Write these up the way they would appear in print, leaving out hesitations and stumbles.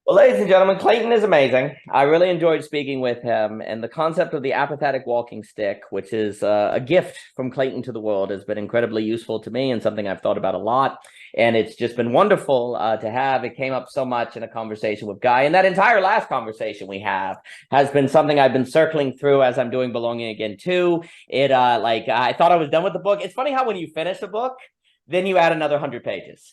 Well, ladies and gentlemen, Clayton is amazing. I really enjoyed speaking with him, and the concept of the apathetic walking stick, which is a gift from Clayton to the world, has been incredibly useful to me and something I've thought about a lot. And it's just been wonderful to have. It came up so much in a conversation with Guy, and that entire last conversation we have has been something I've been circling through as I'm doing Belonging Again too. I thought I was done with the book. It's funny how when you finish a book, then you add another 100 pages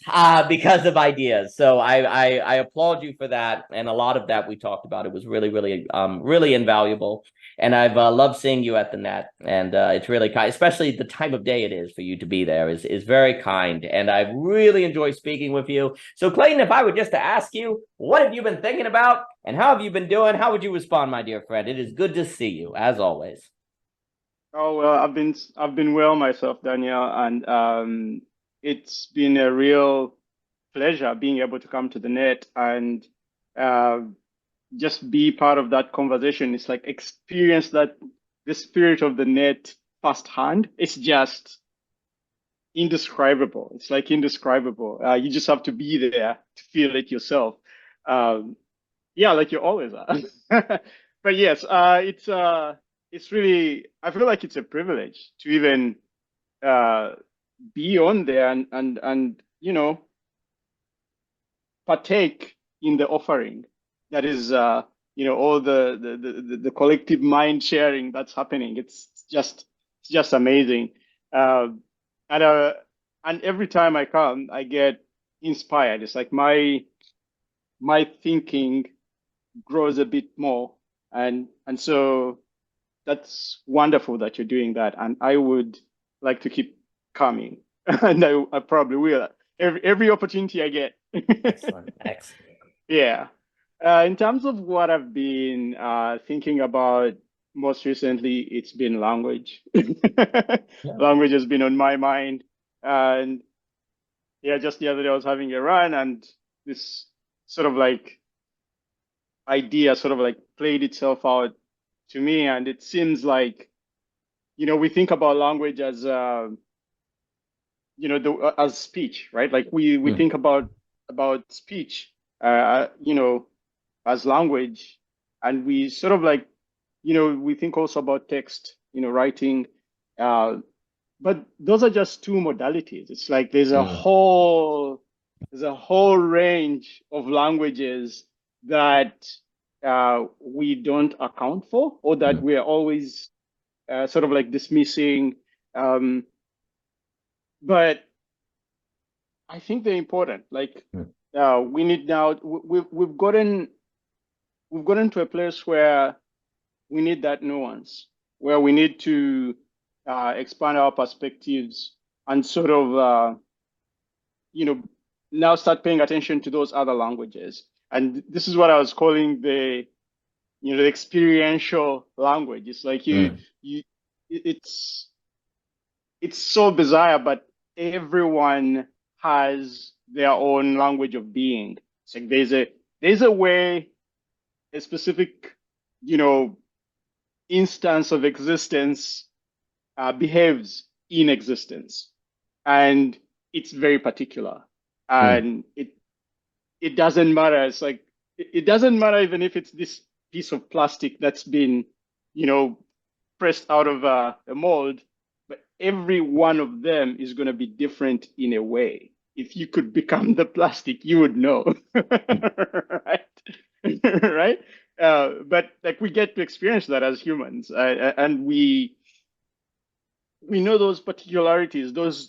because of ideas. So I applaud you for that, and a lot of that we talked about. It was really invaluable, and I've loved seeing you at the net, and it's really kind, especially the time of day it is for you to be there is very kind, and I've really enjoyed speaking with you. So Clayton, if I were just to ask you, what have you been thinking about, and how have you been doing? How would you respond, my dear friend? It is good to see you as always. Oh well, I've been well myself, Daniel, and it's been a real pleasure being able to come to the net and uh, just be part of that conversation. It's like experience that the spirit of the net firsthand. It's just indescribable. It's like indescribable. You just have to be there to feel it yourself. Um, yeah, like you always are. But yes, it's really, I feel like it's a privilege to even uh, be on there and partake in the offering that is all the collective mind sharing that's happening. It's just amazing. Uh, and uh, and every time I come, I get inspired. It's like my thinking grows a bit more, and so that's wonderful that you're doing that. And I would like to keep coming, and I probably will every opportunity I get. Excellent, excellent. Yeah. In terms of what I've been thinking about most recently, it's been language. Yeah. Language has been on my mind. And yeah, just the other day I was having a run and this sort of like idea sort of like played itself out to me. And it seems like, we think about language as, as speech, right? Like we Mm, think about speech, as language, and we sort of like, we think also about text, writing, uh, but those are just two modalities. It's like mm, there's a whole range of languages that we don't account for, or that mm, we are always sort of like dismissing. Um, but I think they're important. Like mm, we need now. We've gotten to a place where we need that nuance, where we need to expand our perspectives and sort of you know now start paying attention to those other languages. And this is what I was calling the experiential language. It's like mm, you it's it's so bizarre, but everyone has their own language of being. It's like there's a way, a specific, you know, instance of existence behaves in existence, and it's very particular, mm, and it doesn't matter. It's like it doesn't matter even if it's this piece of plastic that's been, you know, pressed out of a mold, but every one of them is going to be different in a way. If you could become the plastic, you would know, mm, right? Right? But like we get to experience that as humans, and we know those particularities, those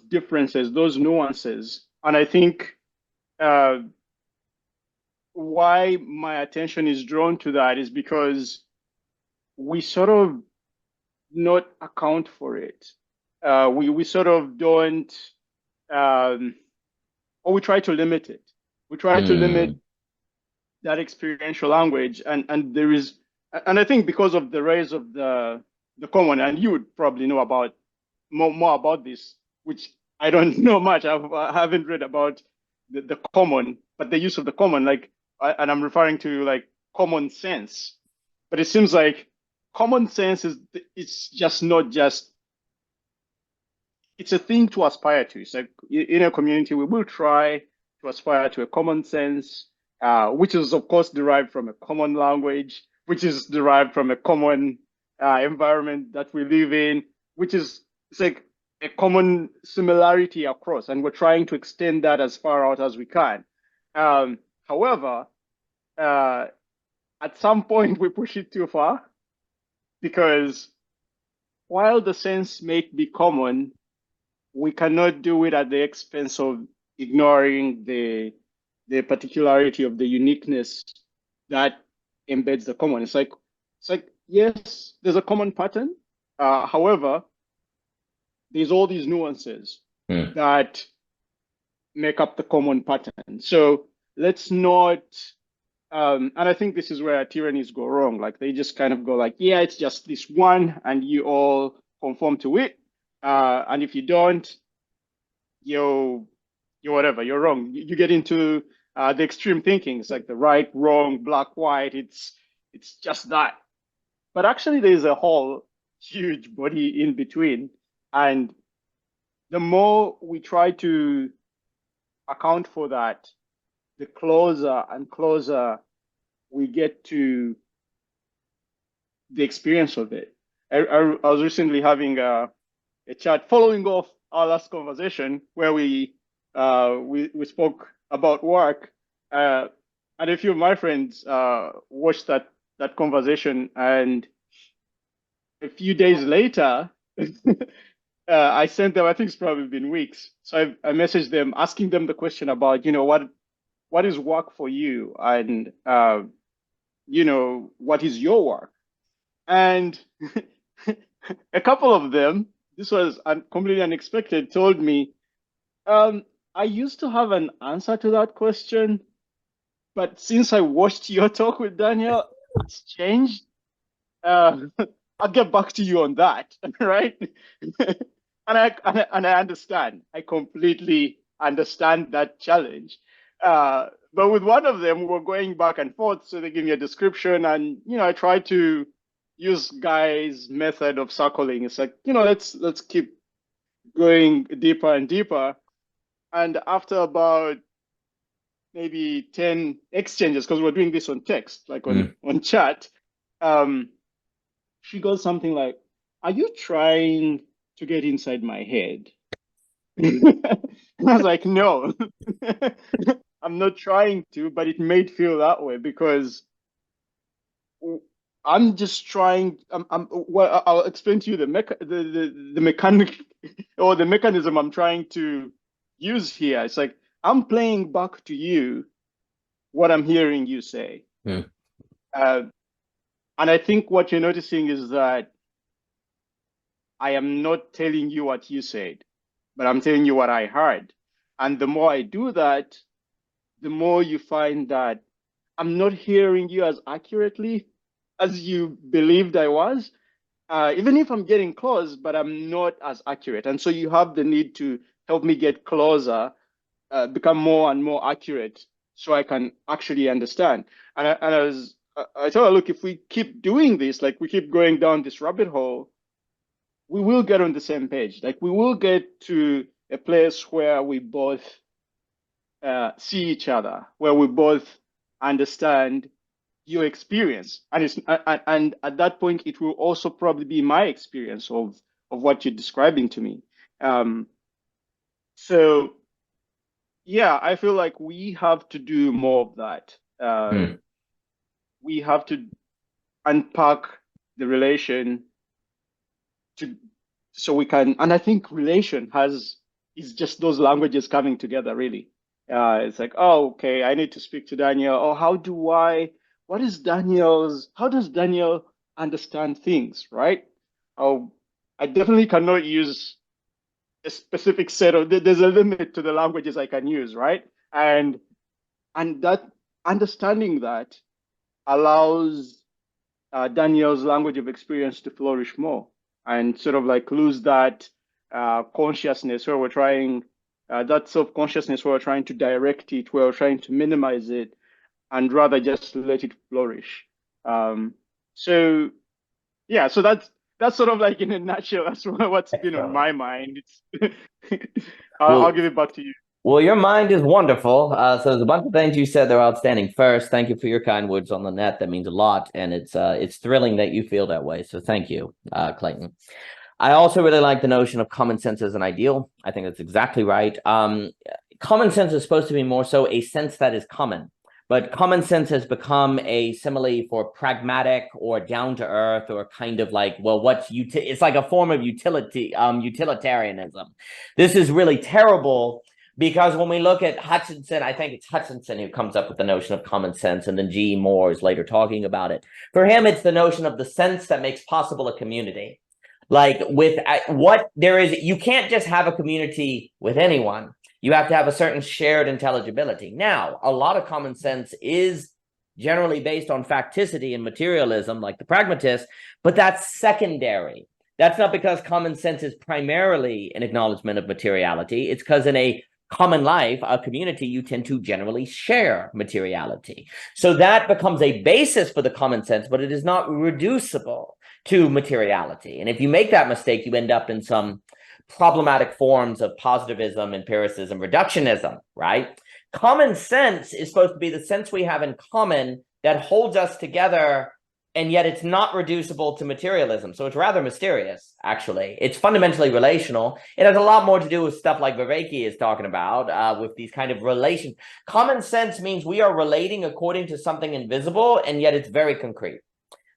differences, those nuances, and I think uh, why my attention is drawn to that is because we sort of not account for it. We sort of don't, um, or we try to limit it. We try to limit mm, that experiential language, and there is, and I think because of the rise of the common, and you would probably know about more about this, which I don't know much. I haven't read about the common, but the use of the common, like, and I'm referring to like common sense. But it seems like common sense is it's just not just it's a thing to aspire to. It's like in a community, we will try to aspire to a common sense, which is of course derived from a common language, which is derived from a common environment that we live in, which is it's like a common similarity across, and we're trying to extend that as far out as we can. However, at some point we push it too far because while the sense may be common, we cannot do it at the expense of ignoring the particularity of the uniqueness that embeds the common. It's like yes, there's a common pattern. However, there's all these nuances Mm. that make up the common pattern. So let's not and I think this is where tyrannies go wrong. Like they just kind of go like, yeah, it's just this one, and you all conform to it. And if you don't, you're whatever, you're wrong. You get into the extreme thinking. It's like the right, wrong, black, white. It's just that. But actually, there's a whole huge body in between, and the more we try to account for that, the closer and closer we get to the experience of it. I was recently having a chat following off our last conversation where we spoke about work, and a few of my friends watched that conversation, and a few days later, I sent them. I think it's probably been weeks. So I messaged them asking them the question about what is work for you, and what is your work, and a couple of them, this was completely unexpected, told me, I used to have an answer to that question, but since I watched your talk with Daniel, it's changed. Uh, I'll get back to you on that, right? And I understand. I completely understand that challenge. But with one of them, we were going back and forth. So they give me a description, and I try to use Guy's method of circling. It's like let's keep going deeper and deeper. And after about maybe 10 exchanges, because we're doing this on text, like on chat, um, she goes something like, "Are you trying to get inside my head?" And I was like, "No, I'm not trying to," but it made feel that way because I'm just trying. Well, I'll explain to you the mechanic or the mechanism I'm trying to use here. It's like I'm playing back to you what I'm hearing you say. Mm. Uh, and I think what you're noticing is that I am not telling you what you said, but I'm telling you what I heard. And the more I do that, the more you find that I'm not hearing you as accurately as you believed I was. Even if I'm getting close, but I'm not as accurate. And so you have the need to help me get closer, become more and more accurate so I can actually understand. I told her, look, if we keep doing this, like we keep going down this rabbit hole, we will get on the same page. Like we will get to a place where we both see each other, where we both understand your experience, and at that point, it will also probably be my experience of what you're describing to me. Um, so yeah, I feel like we have to do more of that. Mm. We have to unpack the relation to so we can, and I think relation has is just those languages coming together really. It's like, oh, okay, I need to speak to Daniel. Oh, what is how does Daniel understand things, right? Oh, I definitely cannot use a specific set of, there's a limit to the languages I can use, right? And that understanding that allows Daniel's language of experience to flourish more and sort of like lose that consciousness where we're trying, that self consciousness where we're trying to direct it, where we're trying to minimize it, and rather just let it flourish. So yeah, so that's sort of like in a nutshell, that's what's been on Excellent. my mind. I'll Well, give it back to you. Well, your mind is wonderful. So there's a bunch of things you said that are outstanding. First, thank you for your kind words on the net. That means a lot, and it's thrilling that you feel that way. So thank you, Clayton. I also really like the notion of common sense as an ideal. I think that's exactly right. Common sense is supposed to be more so a sense that is common, but common sense has become a simile for pragmatic or down to earth or kind of like, well, it's like a form of utilitarianism. This is really terrible because when we look at Hutchinson, I think it's Hutchinson who comes up with the notion of common sense, and then G. Moore is later talking about it. For him, it's the notion of the sense that makes possible a community. Like with what there is, you can't just have a community with anyone. You have to have a certain shared intelligibility. Now, a lot of common sense is generally based on facticity and materialism, like the pragmatist, but that's secondary. That's not because common sense is primarily an acknowledgement of materiality. It's because in a common life, a community, you tend to generally share materiality. So that becomes a basis for the common sense, but it is not reducible to materiality. And if you make that mistake, you end up in some problematic forms of positivism, empiricism, reductionism, right? Common sense is supposed to be the sense we have in common that holds us together, and yet it's not reducible to materialism. So it's rather mysterious, actually. It's fundamentally relational. It has a lot more to do with stuff like Viveki is talking about, with these kind of relations. Common sense means we are relating according to something invisible, and yet it's very concrete.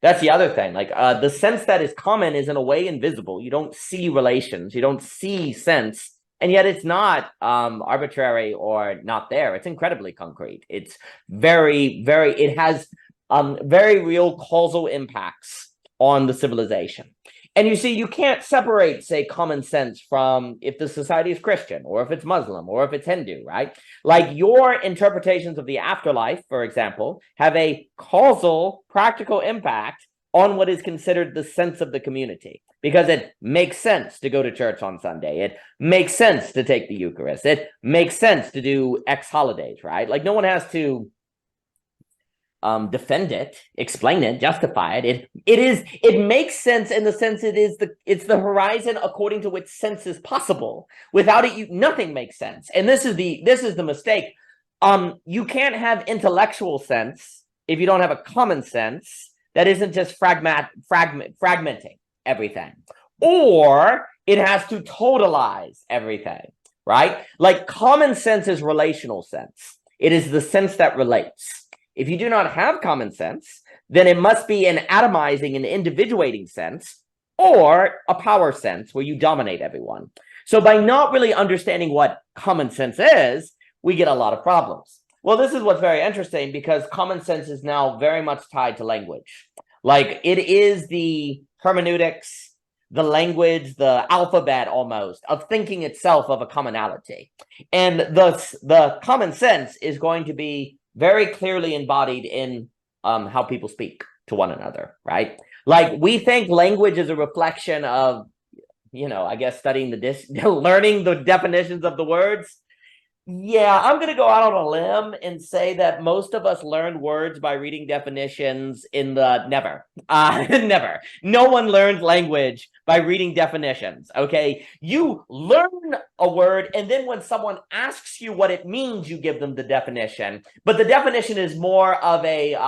That's the other thing. Like the sense that is common is in a way invisible. You don't see relations. You don't see sense. And yet it's not arbitrary or not there. It's incredibly concrete. It's it has very real causal impacts on the civilization. And you see, you can't separate, say, common sense from if the society is Christian or if it's Muslim or if it's Hindu, right? Like your interpretations of the afterlife, for example, have a causal, practical impact on what is considered the sense of the community, because it makes sense to go to church on Sunday. It makes sense to take the Eucharist. It makes sense to do X holidays, right? Like no one has to defend it, explain it, justify it. It makes sense in the sense it's the horizon according to which sense is possible. Without it, nothing makes sense. And this is the mistake. You can't have intellectual sense if you don't have a common sense that isn't just fragmenting everything, or it has to totalize everything, right? Like common sense is relational sense. It is the sense that relates. If you do not have common sense, then it must be an atomizing and individuating sense, or a power sense where you dominate everyone. So by not really understanding what common sense is, we get a lot of problems. Well, this is what's very interesting, because common sense is now very much tied to language. Like it is the hermeneutics, the language, the alphabet almost of thinking itself of a commonality. And the common sense is going to be very clearly embodied in how people speak to one another, right? Like we think language is a reflection of, I guess studying learning the definitions of the words. Yeah, I'm going to go out on a limb and say that most of us learned words by reading definitions never. Never. No one learned language by reading definitions, okay? You learn a word, and then when someone asks you what it means, you give them the definition. But the definition is more of a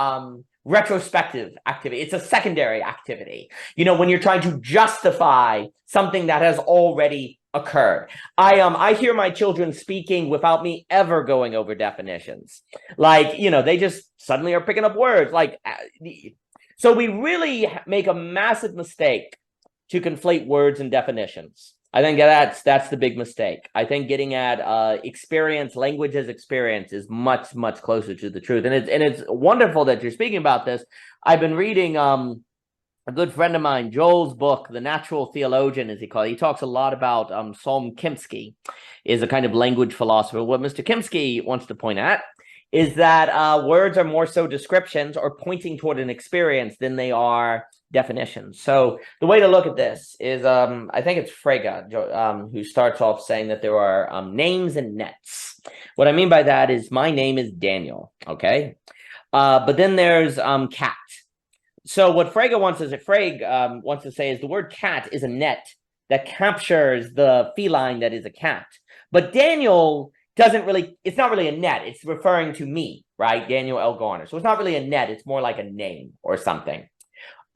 retrospective activity. It's a secondary activity. When you're trying to justify something that has already occurred. I hear my children speaking without me ever going over definitions. Like, they just suddenly are picking up words. Like, so we really make a massive mistake to conflate words and definitions. I think that's the big mistake. I think getting at experience, language as experience, is much, much closer to the truth. And it's wonderful that you're speaking about this. I've been reading a good friend of mine, Joel's book, The Natural Theologian, as he calls it. He talks a lot about Solm Kimsky, is a kind of language philosopher. What Mr. Kimsky wants to point at is that words are more so descriptions or pointing toward an experience than they are definitions. So the way to look at this is, I think it's Frege, who starts off saying that there are names and nets. What I mean by that is my name is Daniel, okay? But then there's cat. So what Frege wants to say is the word cat is a net that captures the feline that is a cat. But Daniel it's not really a net. It's referring to me, right? Daniel L. Garner. So it's not really a net. It's more like a name or something.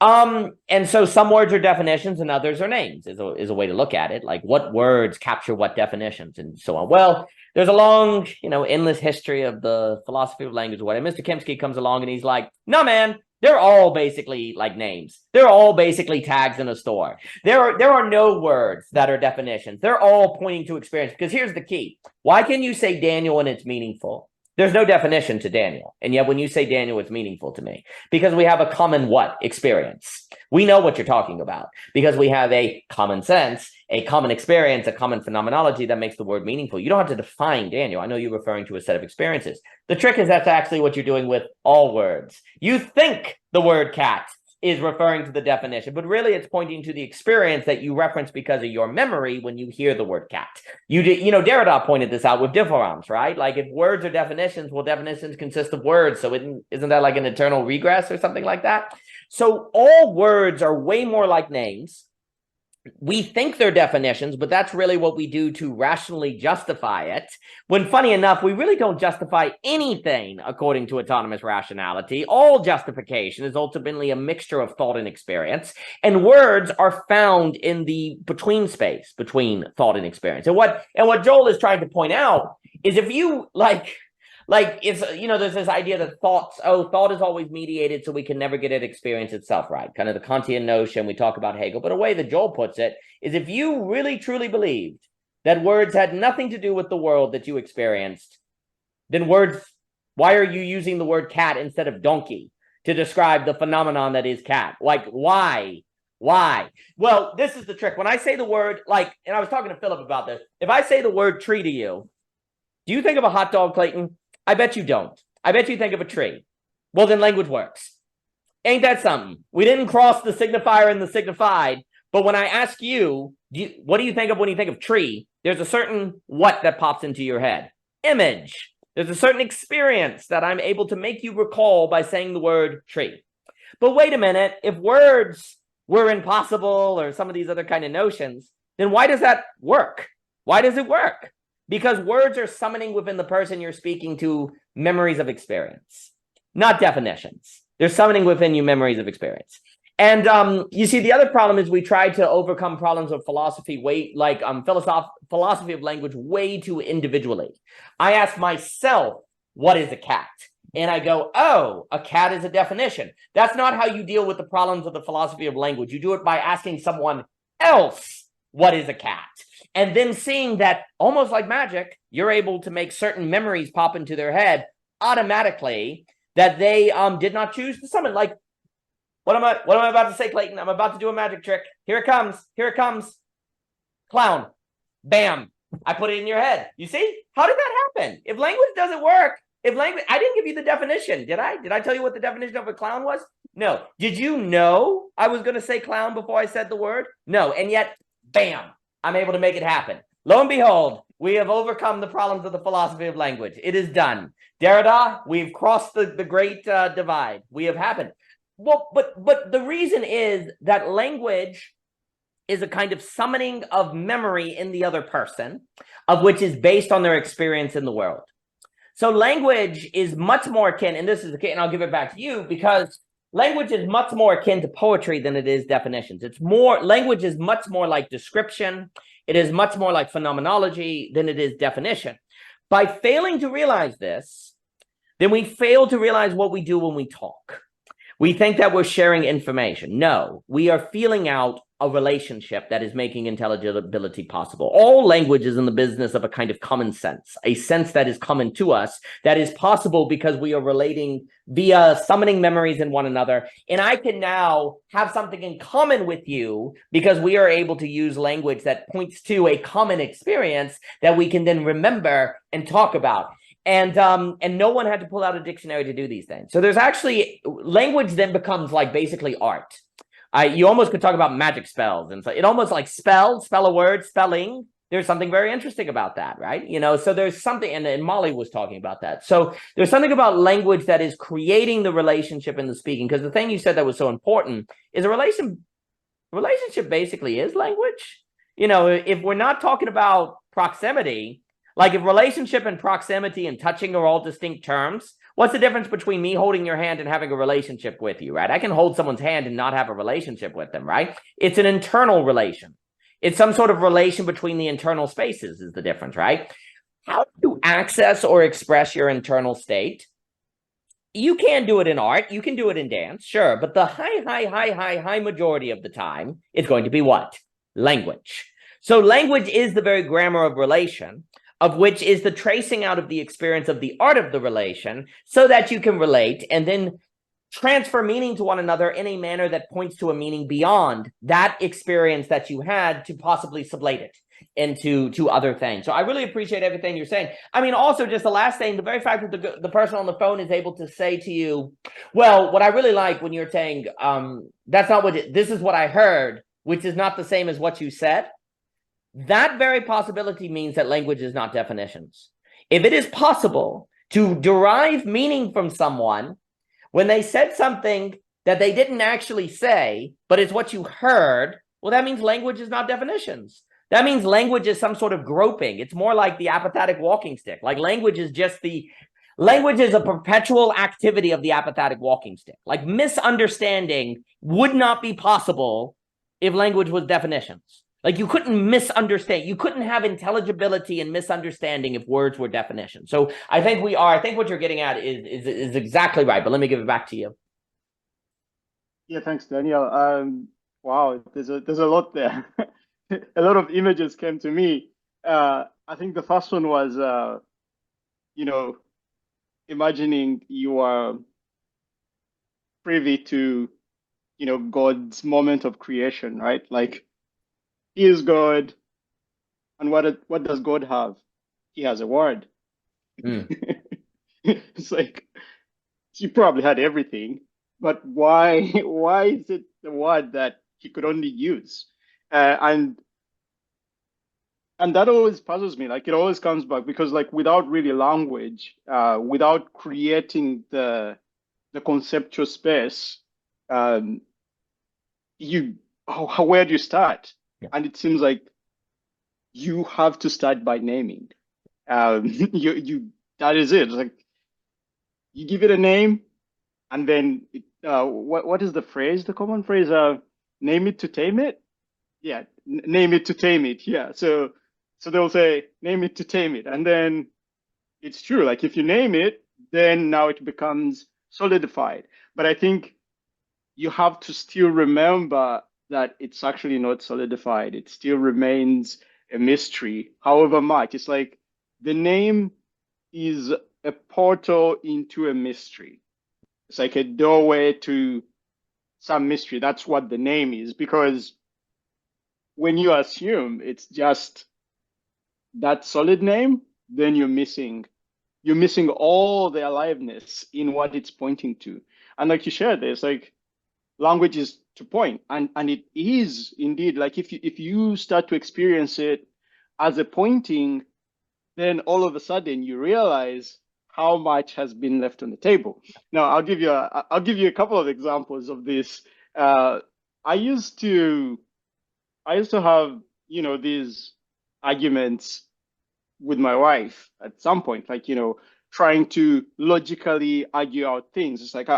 And so some words are definitions and others are names is a way to look at it. Like what words capture what definitions and so on. Well, there's a long, endless history of the philosophy of language. What Mr. Kempsky comes along and he's like, no, man, they're all basically like names. They're all basically tags in a store. There are no words that are definitions. They're all pointing to experience. Because here's the key. Why can you say Daniel and it's meaningful? There's no definition to Daniel. And yet when you say Daniel, it's meaningful to me because we have a common what? Experience. We know what you're talking about because we have a common sense, a common experience, a common phenomenology that makes the word meaningful. You don't have to define Daniel. I know you're referring to a set of experiences. The trick is that's actually what you're doing with all words. You think the word cat is referring to the definition, but really it's pointing to the experience that you reference because of your memory when you hear the word cat. Derrida pointed this out with differams, right? Like if words are definitions, well, definitions consist of words. So isn't that like an eternal regress or something like that? So all words are way more like names. We think they're definitions, but that's really what we do to rationally justify it. When funny enough, we really don't justify anything according to autonomous rationality. All justification is ultimately a mixture of thought and experience. And words are found in the between space between thought and experience. And what Joel is trying to point out is if you it's there's this idea that thought is always mediated, so we can never get at experience itself, right? Kind of the Kantian notion. We talk about Hegel, but a way that Joel puts it is if you really truly believed that words had nothing to do with the world that you experienced, then why are you using the word cat instead of donkey to describe the phenomenon that is cat? Like, why? Well, this is the trick. When I say the word, and I was talking to Philip about this, if I say the word tree to you, do you think of a hot dog, Clayton? I bet you don't. I bet you think of a tree. Well, then language works. Ain't that something? We didn't cross the signifier and the signified, but when I ask you, what do you think of when you think of tree? There's a certain what that pops into your head. Image. There's a certain experience that I'm able to make you recall by saying the word tree. But wait a minute, if words were impossible or some of these other kind of notions, then why does that work? Why does it work? Because words are summoning within the person you're speaking to memories of experience, not definitions. They're summoning within you memories of experience. And you see, the other problem is we try to overcome problems of philosophy philosophy of language way too individually. I ask myself, what is a cat? And I go, oh, a cat is a definition. That's not how you deal with the problems of the philosophy of language. You do it by asking someone else, what is a cat? And then seeing that almost like magic, you're able to make certain memories pop into their head automatically that they did not choose to summon. Like, what am I about to say, Clayton? I'm about to do a magic trick. Here it comes. Here it comes. Clown. Bam. I put it in your head. You see? How did that happen? If language doesn't work, I didn't give you the definition, did I? Did I tell you what the definition of a clown was? No. Did you know I was going to say clown before I said the word? No. And yet, bam. I'm able to make it happen. Lo and behold, we have overcome the problems of the philosophy of language. It is done. Derrida, we've crossed the great divide. We have happened. Well, but the reason is that language is a kind of summoning of memory in the other person, of which is based on their experience in the world. So language is much more akin, and this is and I'll give it back to you because language is much more akin to poetry than it is definitions. Language is much more like description. It is much more like phenomenology than it is definition. By failing to realize this, then we fail to realize what we do when we talk. We think that we're sharing information. No, we are feeling out a relationship that is making intelligibility possible. All language is in the business of a kind of common sense, a sense that is common to us, that is possible because we are relating via summoning memories in one another. And I can now have something in common with you because we are able to use language that points to a common experience that we can then remember and talk about. And no one had to pull out a dictionary to do these things. So there's actually, language then becomes like basically art. You almost could talk about magic spells. And so it almost like spell a word, spelling. There's something very interesting about that, right? So there's something, and Molly was talking about that. So there's something about language that is creating the relationship in the speaking. Because the thing you said that was so important is relationship basically is language. If we're not talking about proximity, Like if relationship and proximity and touching are all distinct terms, what's the difference between me holding your hand and having a relationship with you, right? I can hold someone's hand and not have a relationship with them, right? It's an internal relation. It's some sort of relation between the internal spaces is the difference, right? How do you access or express your internal state? You can do it in art, you can do it in dance, sure, but the high majority of the time, it's going to be what? Language. So language is the very grammar of relation, of which is the tracing out of the experience of the art of the relation so that you can relate and then transfer meaning to one another in a manner that points to a meaning beyond that experience that you had to possibly sublate it into other things. So I really appreciate everything you're saying. I mean, also just the last thing, the very fact that the person on the phone is able to say to you, well, what I really like when you're saying, that's not what, this is what I heard, which is not the same as what you said. That very possibility means that language is not definitions. If it is possible to derive meaning from someone when they said something that they didn't actually say, but it's what you heard, well, that means language is not definitions. That means language is some sort of groping. It's more like the apathetic walking stick. Like language is a perpetual activity of the apathetic walking stick. Like misunderstanding would not be possible if language was definitions. Like you couldn't misunderstand. You couldn't have intelligibility and misunderstanding if words were definitions. So I think what you're getting at is exactly right. But let me give it back to you. Yeah, thanks, Daniel. Wow, there's a lot there. A lot of images came to me. I think the first one was, imagining you are privy to, God's moment of creation, right? Like, He is God, and what does God have? He has a word. Mm. It's like He probably had everything, but why is it the word that He could only use? And that always puzzles me. Like it always comes back because like without really language, without creating the conceptual space, um, where do you start? Yeah. And it seems like you have to start by naming. You that is it. It's like you give it a name, and then what is the phrase? The common phrase, name it to tame it. Yeah, name it to tame it. Yeah, so they'll say name it to tame it, and then it's true. Like if you name it, then now it becomes solidified. But I think you have to still remember that it's actually not solidified. It still remains a mystery, however much. It's like the name is a portal into a mystery. It's like a doorway to some mystery. That's what the name is, because when you assume it's just that solid name, then you're missing all the aliveness in what it's pointing to. And like you shared, there's like language is to point, and it is indeed like if you start to experience it as a pointing, then all of a sudden you realize how much has been left on the table. Now I'll give you a couple of examples of this. I used to have these arguments with my wife at some point, like trying to logically argue out things. It's like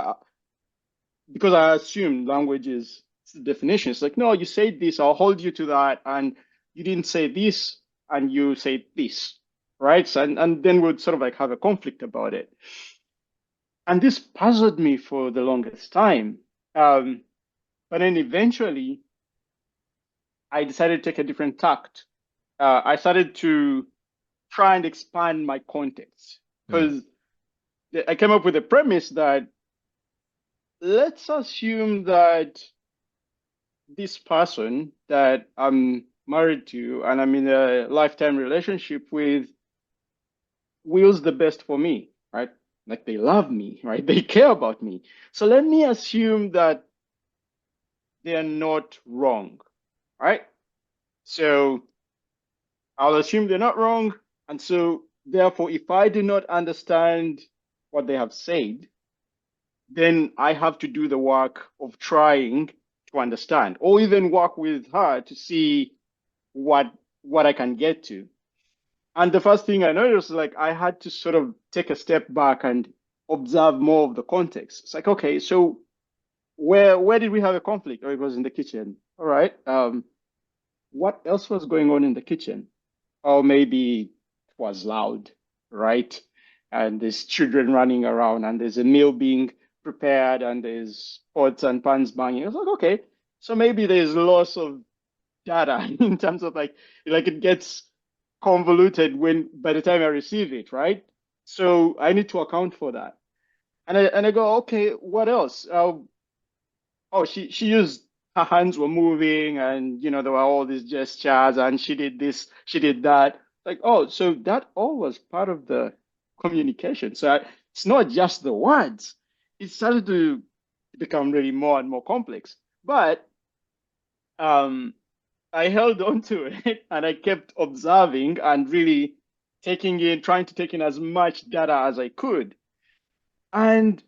because I assume language is the definition. It's like, no, you said this, I'll hold you to that, and you didn't say this, and you say this, right? So, and then we'd sort of like have a conflict about it. And this puzzled me for the longest time. But then eventually, I decided to take a different tact. I started to try and expand my context because I came up with a premise that let's assume that this person that I'm married to and I'm in a lifetime relationship with wills the best for me, right? Like they love me, right? They care about me. So let me assume that they're not wrong, right? So I'll assume they're not wrong. And so therefore, if I do not understand what they have said, then I have to do the work of trying to understand, or even work with her to see what I can get to. And the first thing I noticed was like I had to sort of take a step back and observe more of the context. It's like, okay, so where did we have a conflict? Oh, it was in the kitchen. All right. What else was going on in the kitchen? Or maybe it was loud, right? And there's children running around, and there's a meal being prepared, and there's pots and pans banging. I was like, okay, so maybe there's loss of data in terms of like it gets convoluted when by the time I receive it, right? So I need to account for that. And I go, okay, what else? Oh, she used her hands were moving, and there were all these gestures, and she did this, she did that. Like, oh, so that all was part of the communication. So it's not just the words. It started to become really more and more complex. But um, I held on to it and I kept observing and really trying to take in as much data as I could. And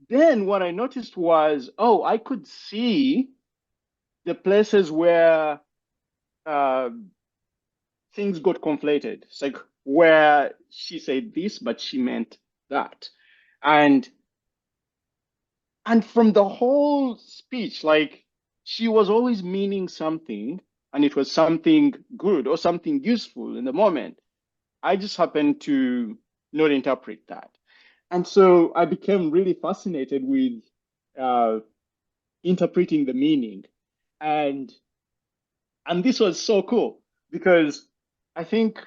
then what I noticed was, oh, I could see the places where uh, things got conflated. It's like where she said this, but she meant that. And and from the whole speech, like she was always meaning something, and it was something good or something useful in the moment. I just happened to not interpret that. And so I became really fascinated with uh, interpreting the meaning. And and this was so cool because I think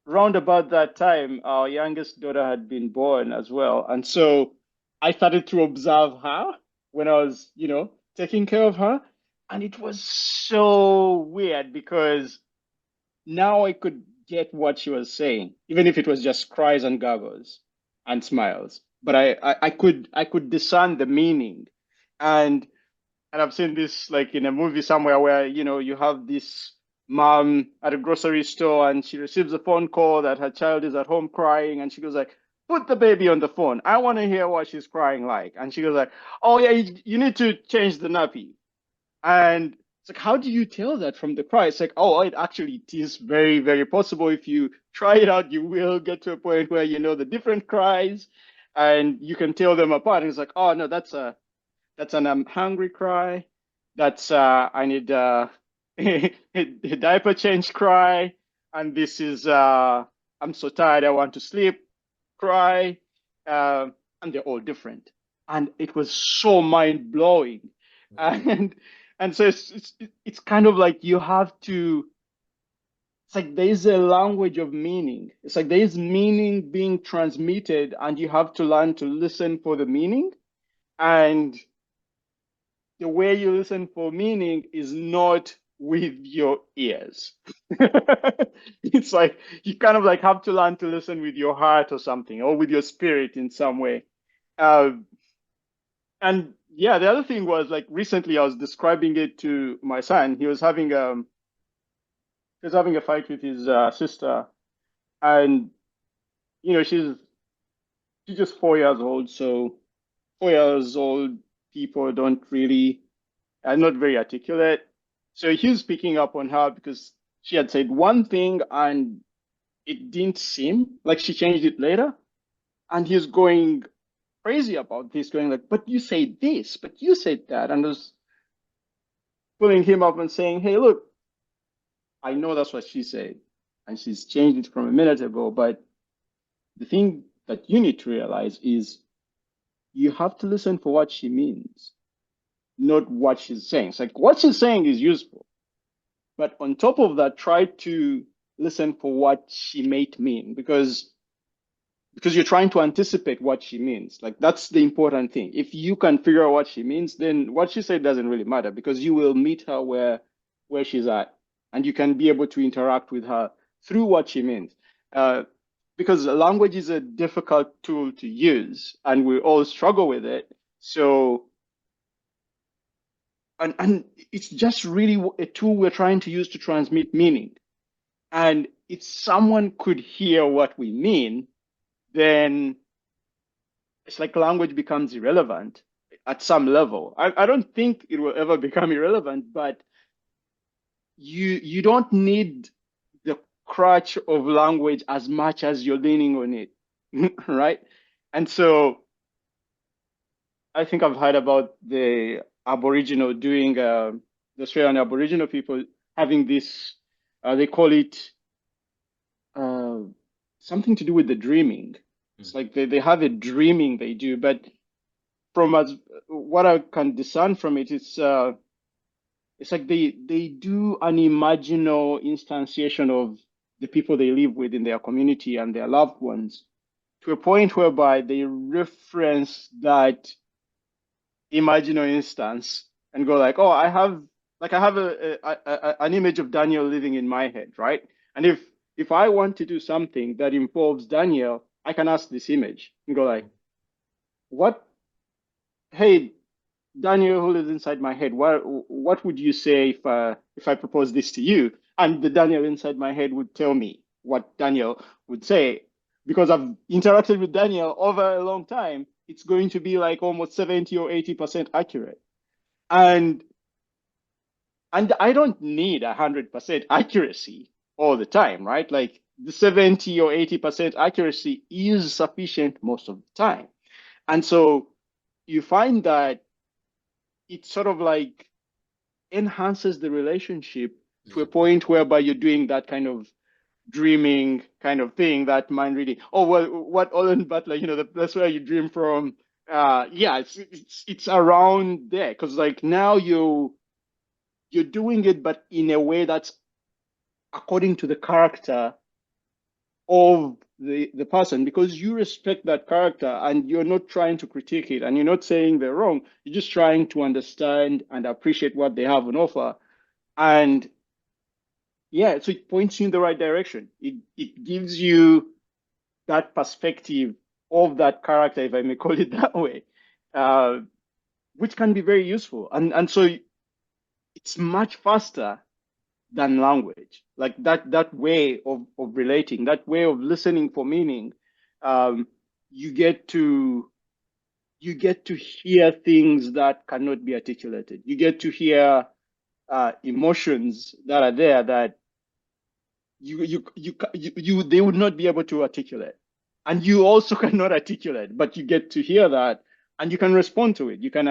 round about that time, our youngest daughter had been born as well. And so I started to observe her when I was, taking care of her. And it was so weird because now I could get what she was saying, even if it was just cries and gurgles and smiles. But I could discern the meaning. And and I've seen this like in a movie somewhere where you have this mom at a grocery store and she receives a phone call that her child is at home crying, and she goes like, put the baby on the phone, I want to hear what she's crying like. And she goes like, oh yeah, you need to change the nappy. And it's like, how do you tell that from the cry? It's like, oh, it actually is very, very possible. If you try it out, you will get to a point where you know the different cries and you can tell them apart. And it's like, oh no, that's an I'm hungry cry. That's I need a diaper change cry. And this is I'm so tired, I want to sleep cry. Uh, and they're all different. And it was so mind blowing. And and so it's kind of like you have to. It's like there is a language of meaning. It's like there is meaning being transmitted, and you have to learn to listen for the meaning. And the way you listen for meaning is not with your ears. It's like you kind of like have to learn to listen with your heart or something, or with your spirit in some way. Uh, and yeah, the other thing was like recently I was describing it to my son. He was having a fight with his sister, and she's just 4 years old. So 4 years old people don't really are not very articulate. So he was picking up on her because she had said one thing and it didn't seem like she changed it later. And he's going crazy about this, going like, but you said this, but you said that. And I was pulling him up and saying, hey, look, I know that's what she said. And she's changed it from a minute ago. But the thing that you need to realize is you have to listen for what she means, not what she's saying. It's like what she's saying is useful. But on top of that, try to listen for what she might mean, because you're trying to anticipate what she means. Like that's the important thing. If you can figure out what she means, then what she said doesn't really matter, because you will meet her where she's at, and you can be able to interact with her through what she means. Uh, because language is a difficult tool to use, and we all struggle with it. So and it's just really a tool we're trying to use to transmit meaning. And if someone could hear what we mean, then it's like language becomes irrelevant at some level. I don't think it will ever become irrelevant, but you don't need the crutch of language as much as you're leaning on it, right? And so I think I've heard about the Aboriginal doing, the Australian Aboriginal people having this, they call it uh, something to do with the dreaming. It's like they have a dreaming they do, but from as what I can discern from it, it's like they do an imaginal instantiation of the people they live with in their community and their loved ones to a point whereby they reference that imaginal instance and go like, oh, I have an image of Daniel living in my head, right? And if I want to do something that involves Daniel, I can ask this image and go like, what? Hey, Daniel, who lives inside my head, what would you say if I propose this to you? And the Daniel inside my head would tell me what Daniel would say. Because I've interacted with Daniel over a long time, it's going to be like almost 70 or 80% accurate. And I don't need 100% accuracy all the time, right? Like the 70 or 80% accuracy is sufficient most of the time. And so you find that it sort of like enhances the relationship to a point whereby you're doing that kind of dreaming kind of thing, that mind reading. Oh, well, what Olin Butler, that's where you dream from. Yeah, it's around there because like now you're doing it, but in a way that's according to the character of the person, because you respect that character and you're not trying to critique it and you're not saying they're wrong. You're just trying to understand and appreciate what they have on offer. And yeah, so it points you in the right direction. It gives you that perspective of that character, if I may call it that way, uh, which can be very useful. And so it's much faster than language. Like that way of relating, that way of listening for meaning. Um, you get to hear things that cannot be articulated. You get to hear emotions that are there that they would not be able to articulate, and you also cannot articulate, but you get to hear that and you can respond to it. You can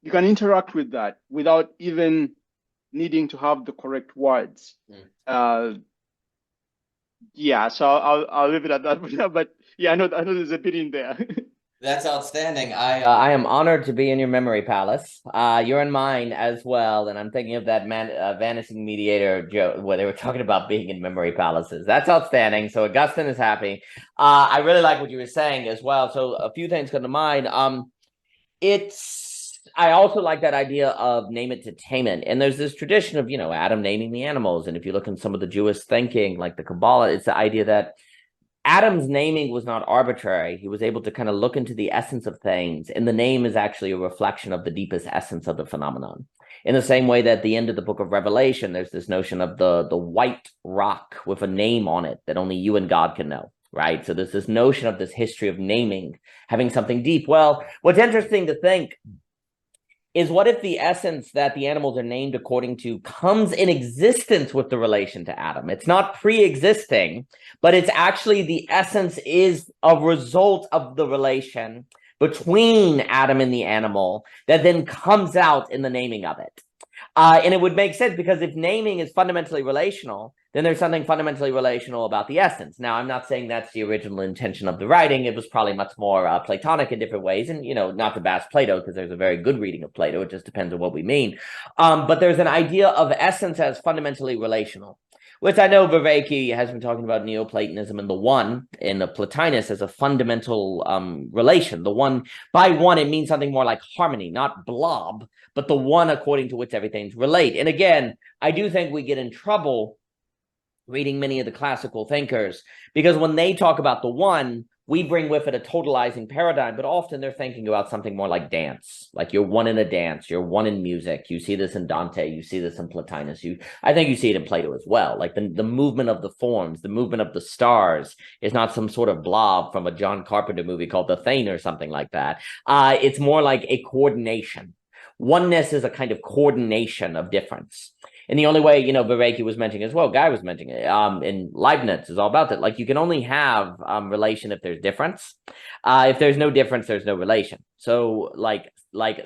interact with that without even needing to have the correct words. Yeah, so I'll leave it at that for now. But yeah, I know there's a bit in there. That's outstanding. I am honored to be in your memory palace. You're in mine as well, and I'm thinking of that vanishing mediator joke where they were talking about being in memory palaces. That's outstanding. So Augustine is happy. I really like what you were saying as well. So a few things come to mind. I also like that idea of name it to tame it. And there's this tradition of, Adam naming the animals. And if you look in some of the Jewish thinking, like the Kabbalah, it's the idea that Adam's naming was not arbitrary. He was able to kind of look into the essence of things, and the name is actually a reflection of the deepest essence of the phenomenon. In the same way that at the end of the book of Revelation, there's this notion of the white rock with a name on it that only you and God can know, right? So there's this notion of this history of naming, having something deep. Well, what's interesting to think is what if the essence that the animals are named according to comes in existence with the relation to Adam? It's not pre-existing, but it's actually the essence is a result of the relation between Adam and the animal that then comes out in the naming of it. And it would make sense because if naming is fundamentally relational, then there's something fundamentally relational about the essence. Now, I'm not saying that's the original intention of the writing. It was probably much more Platonic in different ways. And, not to bash Plato, because there's a very good reading of Plato. It just depends on what we mean. But there's an idea of essence as fundamentally relational, which I know Viveki has been talking about Neoplatonism and the one in Plotinus as a fundamental relation. The one, by one, it means something more like harmony, not blob, but the one according to which everything's relate. And again, I do think we get in trouble reading many of the classical thinkers, because when they talk about the one, we bring with it a totalizing paradigm, but often they're thinking about something more like dance, like you're one in a dance, you're one in music. You see this in Dante, you see this in Plotinus. I think you see it in Plato as well. Like the movement of the forms, the movement of the stars is not some sort of blob from a John Carpenter movie called The Thing or something like that. It's more like a coordination. Oneness is a kind of coordination of difference. And the only way, Viveki was mentioning as well, Guy was mentioning it, and Leibniz is all about that. Like, you can only have relation if there's difference. If there's no difference, there's no relation. So like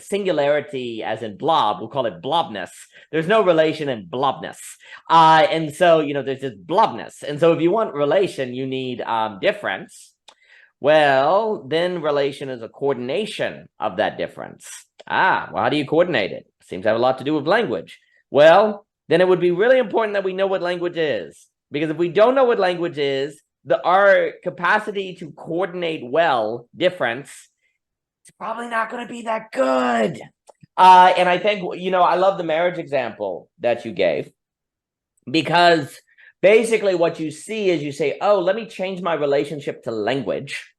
singularity as in blob, we'll call it blobness. There's no relation in blobness. And so, there's this blobness. And so if you want relation, you need difference. Well, then relation is a coordination of that difference. Well, how do you coordinate it? Seems to have a lot to do with language. Well, then it would be really important that we know what language is. Because if we don't know what language is, our capacity to coordinate well difference is probably not going to be that good. And I think, I love the marriage example that you gave. Because basically what you see is you say, oh, let me change my relationship to language.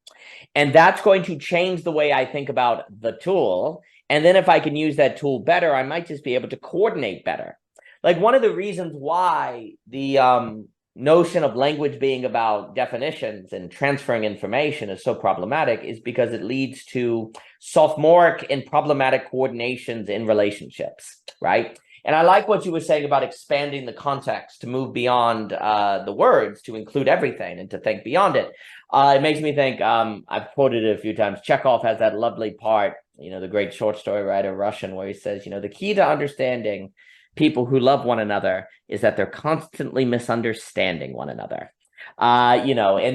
And that's going to change the way I think about the tool. And then if I can use that tool better, I might just be able to coordinate better. Like, one of the reasons why the notion of language being about definitions and transferring information is so problematic is because it leads to sophomoric and problematic coordinations in relationships, right? And I like what you were saying about expanding the context to move beyond the words, to include everything and to think beyond it. It makes me think, I've quoted it a few times, Chekhov has that lovely part, the great short story writer, Russian, where he says, the key to understanding people who love one another is that they're constantly misunderstanding one another. And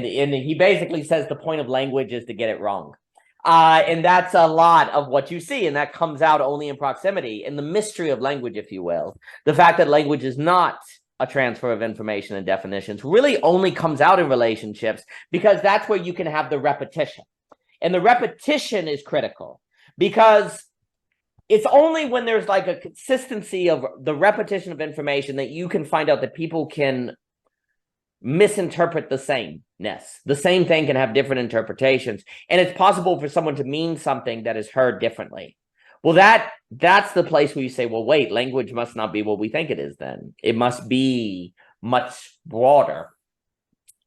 he basically says the point of language is to get it wrong. And that's a lot of what you see, and that comes out only in proximity, in the mystery of language, if you will. The fact that language is not a transfer of information and definitions really only comes out in relationships, because that's where you can have the repetition. And the repetition is critical, because it's only when there's like a consistency of the repetition of information that you can find out that people can misinterpret the sameness. The same thing can have different interpretations, and it's possible for someone to mean something that is heard differently. Well, that's the place where you say, well, wait, language must not be what we think it is then. It must be much broader.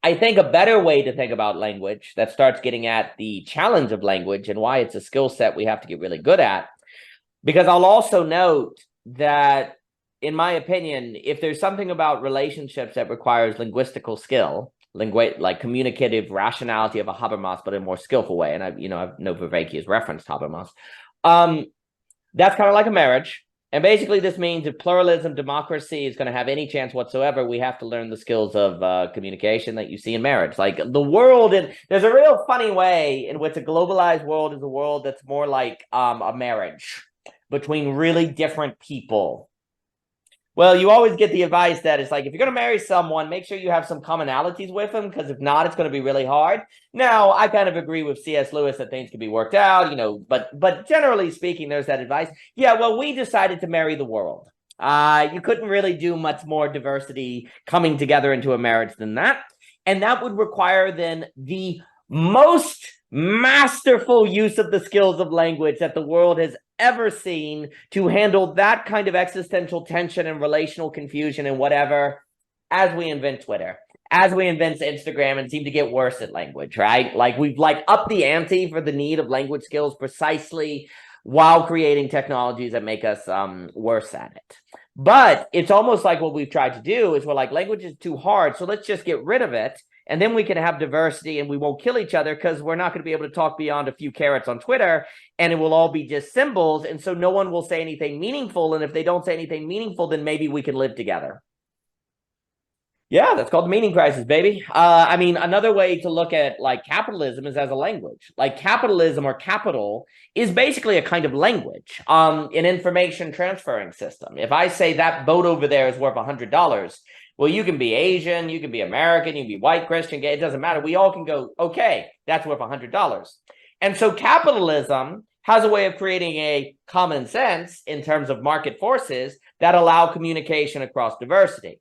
I think a better way to think about language that starts getting at the challenge of language and why it's a skill set we have to get really good at, because I'll also note that, in my opinion, if there's something about relationships that requires linguistical skill, like communicative rationality of a Habermas, but in a more skillful way, and I know Viveki has referenced Habermas, that's kind of like a marriage. And basically this means if pluralism, democracy is going to have any chance whatsoever, we have to learn the skills of communication that you see in marriage. Like the world, and there's a real funny way in which a globalized world is a world that's more like a marriage between really different people. Well, you always get the advice that it's like, if you're going to marry someone, make sure you have some commonalities with them, because if not, it's going to be really hard. Now, I kind of agree with C.S. Lewis that things can be worked out, but generally speaking, there's that advice. Yeah, well, we decided to marry the world. You couldn't really do much more diversity coming together into a marriage than that. And that would require then the most masterful use of the skills of language that the world has ever seen to handle that kind of existential tension and relational confusion and whatever, as we invent Twitter, as we invent Instagram, and seem to get worse at language, right? Like we've upped the ante for the need of language skills precisely while creating technologies that make us worse at it. But it's almost like what we've tried to do is we're like, language is too hard, so let's just get rid of it. And then we can have diversity and we won't kill each other, because we're not going to be able to talk beyond a few carrots on Twitter, and it will all be just symbols. And so no one will say anything meaningful. And if they don't say anything meaningful, then maybe we can live together. Yeah, that's called the meaning crisis, baby. I mean, another way to look at like capitalism is as a language. Like capitalism or capital is basically a kind of language, an information transferring system. If I say that boat over there is worth $100, well, you can be Asian, you can be American, you can be white, Christian, gay, it doesn't matter. We all can go, okay, that's worth $100. And so capitalism has a way of creating a common sense in terms of market forces that allow communication across diversity.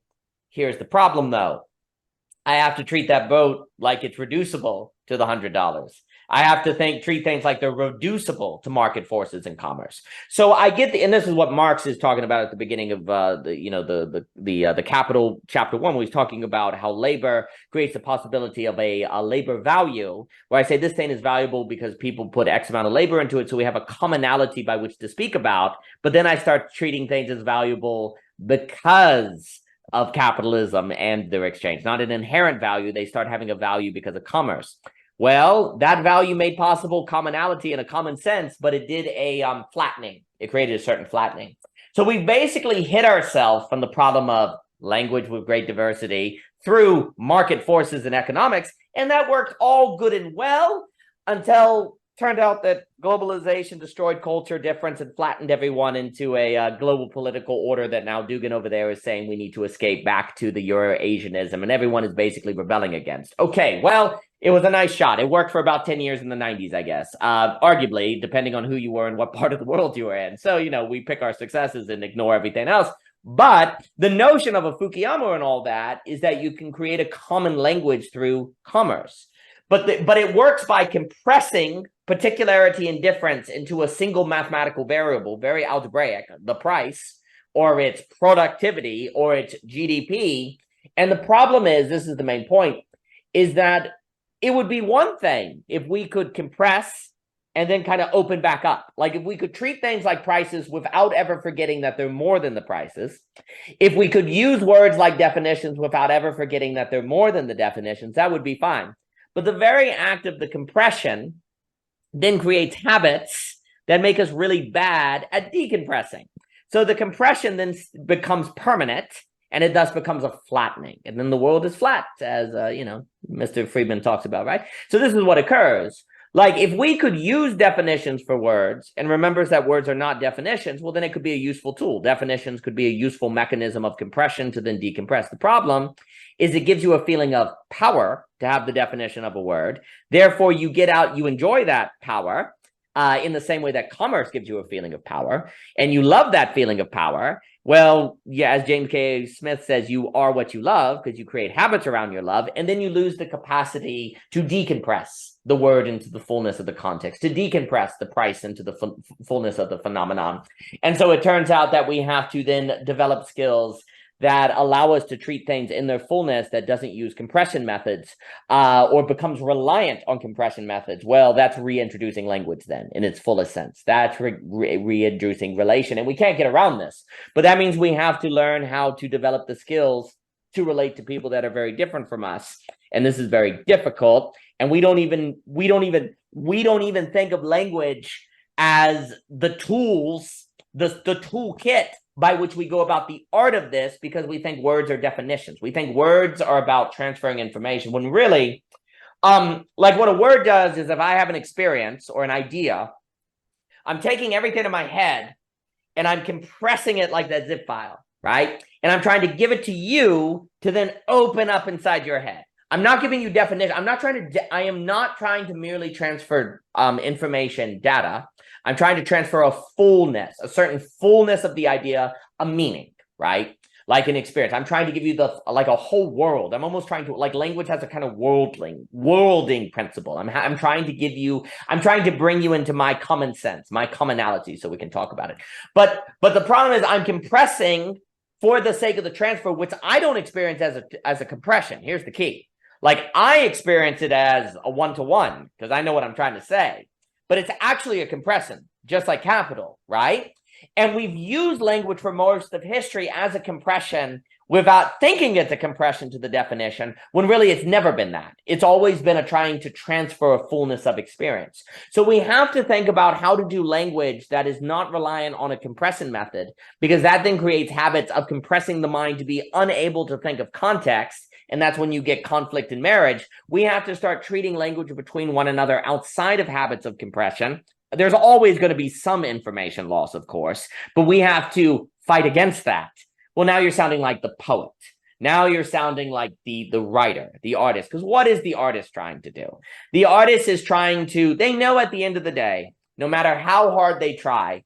Here's the problem, though. I have to treat that boat like it's reducible to the $100. I have to treat things like they're reducible to market forces in commerce. So I get and this is what Marx is talking about at the beginning of the Capital Chapter 1, where he's talking about how labor creates the possibility of a labor value, where I say this thing is valuable because people put X amount of labor into it, so we have a commonality by which to speak about. But then I start treating things as valuable because of capitalism and their exchange. Not an inherent value. They start having a value because of commerce. Well, that value made possible commonality and a common sense, but it did a flattening. It created a certain flattening. So we basically hit ourselves from the problem of language with great diversity through market forces and economics, and that worked all good and well until turned out that globalization destroyed culture difference and flattened everyone into a global political order that now Dugan over there is saying we need to escape back to the Euro-Asianism, and everyone is basically rebelling against. Okay, well, it was a nice shot. It worked for about 10 years in the 90s, I guess, arguably, depending on who you were and what part of the world you were in. So, you know, we pick our successes and ignore everything else. But the notion of a Fukuyama and all that is that you can create a common language through commerce. But it works by compressing particularity and difference into a single mathematical variable, very algebraic, the price, or its productivity, or its GDP. And the problem is, this is the main point, is that it would be one thing if we could compress and then kind of open back up. Like if we could treat things like prices without ever forgetting that they're more than the prices, if we could use words like definitions without ever forgetting that they're more than the definitions, that would be fine. But the very act of the compression then creates habits that make us really bad at decompressing. So the compression then becomes permanent, and it thus becomes a flattening. And then the world is flat, as you know, Mr. Friedman talks about, right? So this is what occurs. Like if we could use definitions for words and remembers that words are not definitions, well, then it could be a useful tool. Definitions could be a useful mechanism of compression to then decompress. The problem is it gives you a feeling of power to have the definition of a word. Therefore, you get out, you enjoy that power in the same way that commerce gives you a feeling of power, and you love that feeling of power. Well, yeah, as James K. Smith says, you are what you love because you create habits around your love, and then you lose the capacity to decompress the word into the fullness of the context, to decompress the price into the fullness of the phenomenon. And so it turns out that we have to then develop skills that allow us to treat things in their fullness that doesn't use compression methods or becomes reliant on compression methods. Well, that's reintroducing language then in its fullest sense. That's reintroducing relation. And we can't get around this. But that means we have to learn how to develop the skills to relate to people that are very different from us. And this is very difficult. And we don't even think of language as the tools, the toolkit by which we go about the art of this, because we think words are definitions. We think words are about transferring information, when really, like what a word does is if I have an experience or an idea, I'm taking everything in my head and I'm compressing it like that zip file, right? And I'm trying to give it to you to then open up inside your head. I'm not giving you definition. I am not trying to merely transfer information, data. I'm trying to transfer a fullness, a certain fullness of the idea, a meaning, right? Like an experience. I'm trying to give you like a whole world. I'm almost trying to, like language has a kind of worlding principle. I'm trying to bring you into my common sense, my commonality, so we can talk about it. But the problem is I'm compressing for the sake of the transfer, which I don't experience as a compression. Here's the key. Like I experience it as a one-to-one because I know what I'm trying to say. But it's actually a compression, just like capital, right? And we've used language for most of history as a compression without thinking it's a compression to the definition, when really it's never been that. It's always been a trying to transfer a fullness of experience. So we have to think about how to do language that is not reliant on a compression method, because that then creates habits of compressing the mind to be unable to think of context. And that's when you get conflict in marriage. We have to start treating language between one another outside of habits of compression. There's always going to be some information loss, of course, but we have to fight against that. Well, now you're sounding like the poet. Now you're sounding like the writer, the artist. Because what is the artist trying to do? The artist is trying to, they know at the end of the day, no matter how hard they try,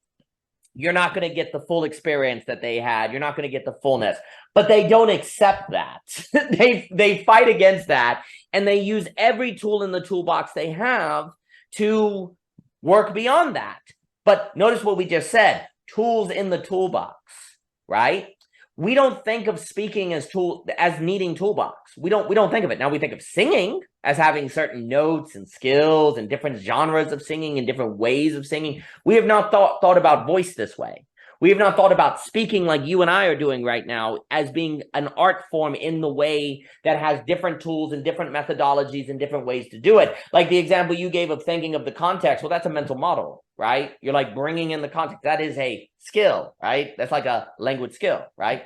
you're not going to get the full experience that they had. You're not going to get the fullness. But they don't accept that. They fight against that. And they use every tool in the toolbox they have to work beyond that. But notice what we just said, tools in the toolbox, right? We don't think of speaking as needing toolbox. We don't think of it. Now we think of singing as having certain notes and skills and different genres of singing and different ways of singing. We have not thought about voice this way. We have not thought about speaking like you and I are doing right now as being an art form in the way that has different tools and different methodologies and different ways to do it. Like the example you gave of thinking of the context, well, that's a mental model, right? You're like bringing in the context. That is a skill, right? That's like a language skill, right?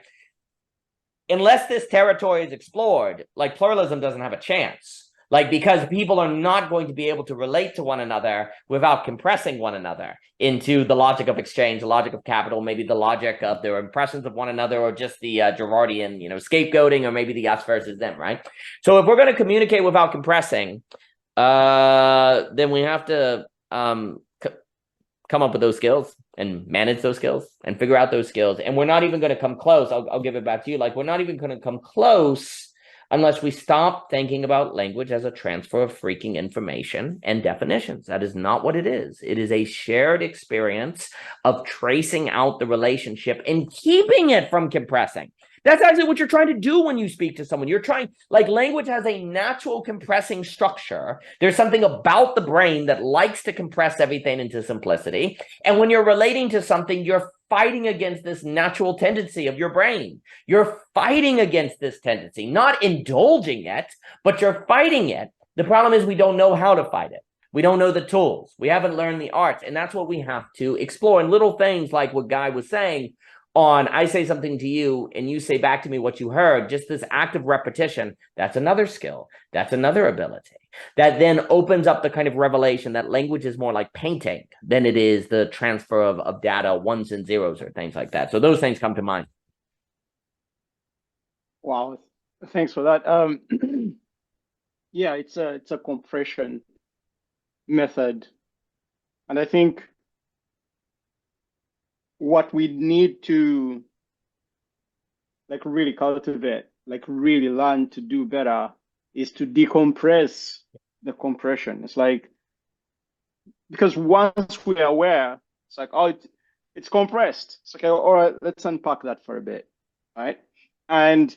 Unless this territory is explored, like pluralism doesn't have a chance. Like, because people are not going to be able to relate to one another without compressing one another into the logic of exchange, the logic of capital, maybe the logic of their impressions of one another, or just the Girardian, scapegoating, or maybe the us versus them, right? So if we're going to communicate without compressing, then we have to come up with those skills and manage those skills and figure out those skills. And we're not even going to come close. I'll give it back to you. Like, we're not even going to come close unless we stop thinking about language as a transfer of freaking information and definitions. That is not what it is. It is a shared experience of tracing out the relationship and keeping it from compressing. That's actually what you're trying to do when you speak to someone. You're trying, like, language has a natural compressing structure. There's something about the brain that likes to compress everything into simplicity. And when you're relating to something, you're fighting against this natural tendency of your brain. You're fighting against this tendency, not indulging it, but you're fighting it. The problem is we don't know how to fight it. We don't know the tools. We haven't learned the arts. And that's what we have to explore. And little things like what Guy was saying on, I say something to you and you say back to me what you heard, just this act of repetition, that's another skill. That's another ability. That then opens up the kind of revelation that language is more like painting than it is the transfer of data, ones and zeros or things like that. So those things come to mind. Wow, thanks for that. Yeah, it's a compression method, and I think what we need to like really cultivate, like really learn to do better, is to decompress the compression. It's like, because once we're aware, it's like, oh, it's compressed. It's okay, all right, let's unpack that for a bit, right? And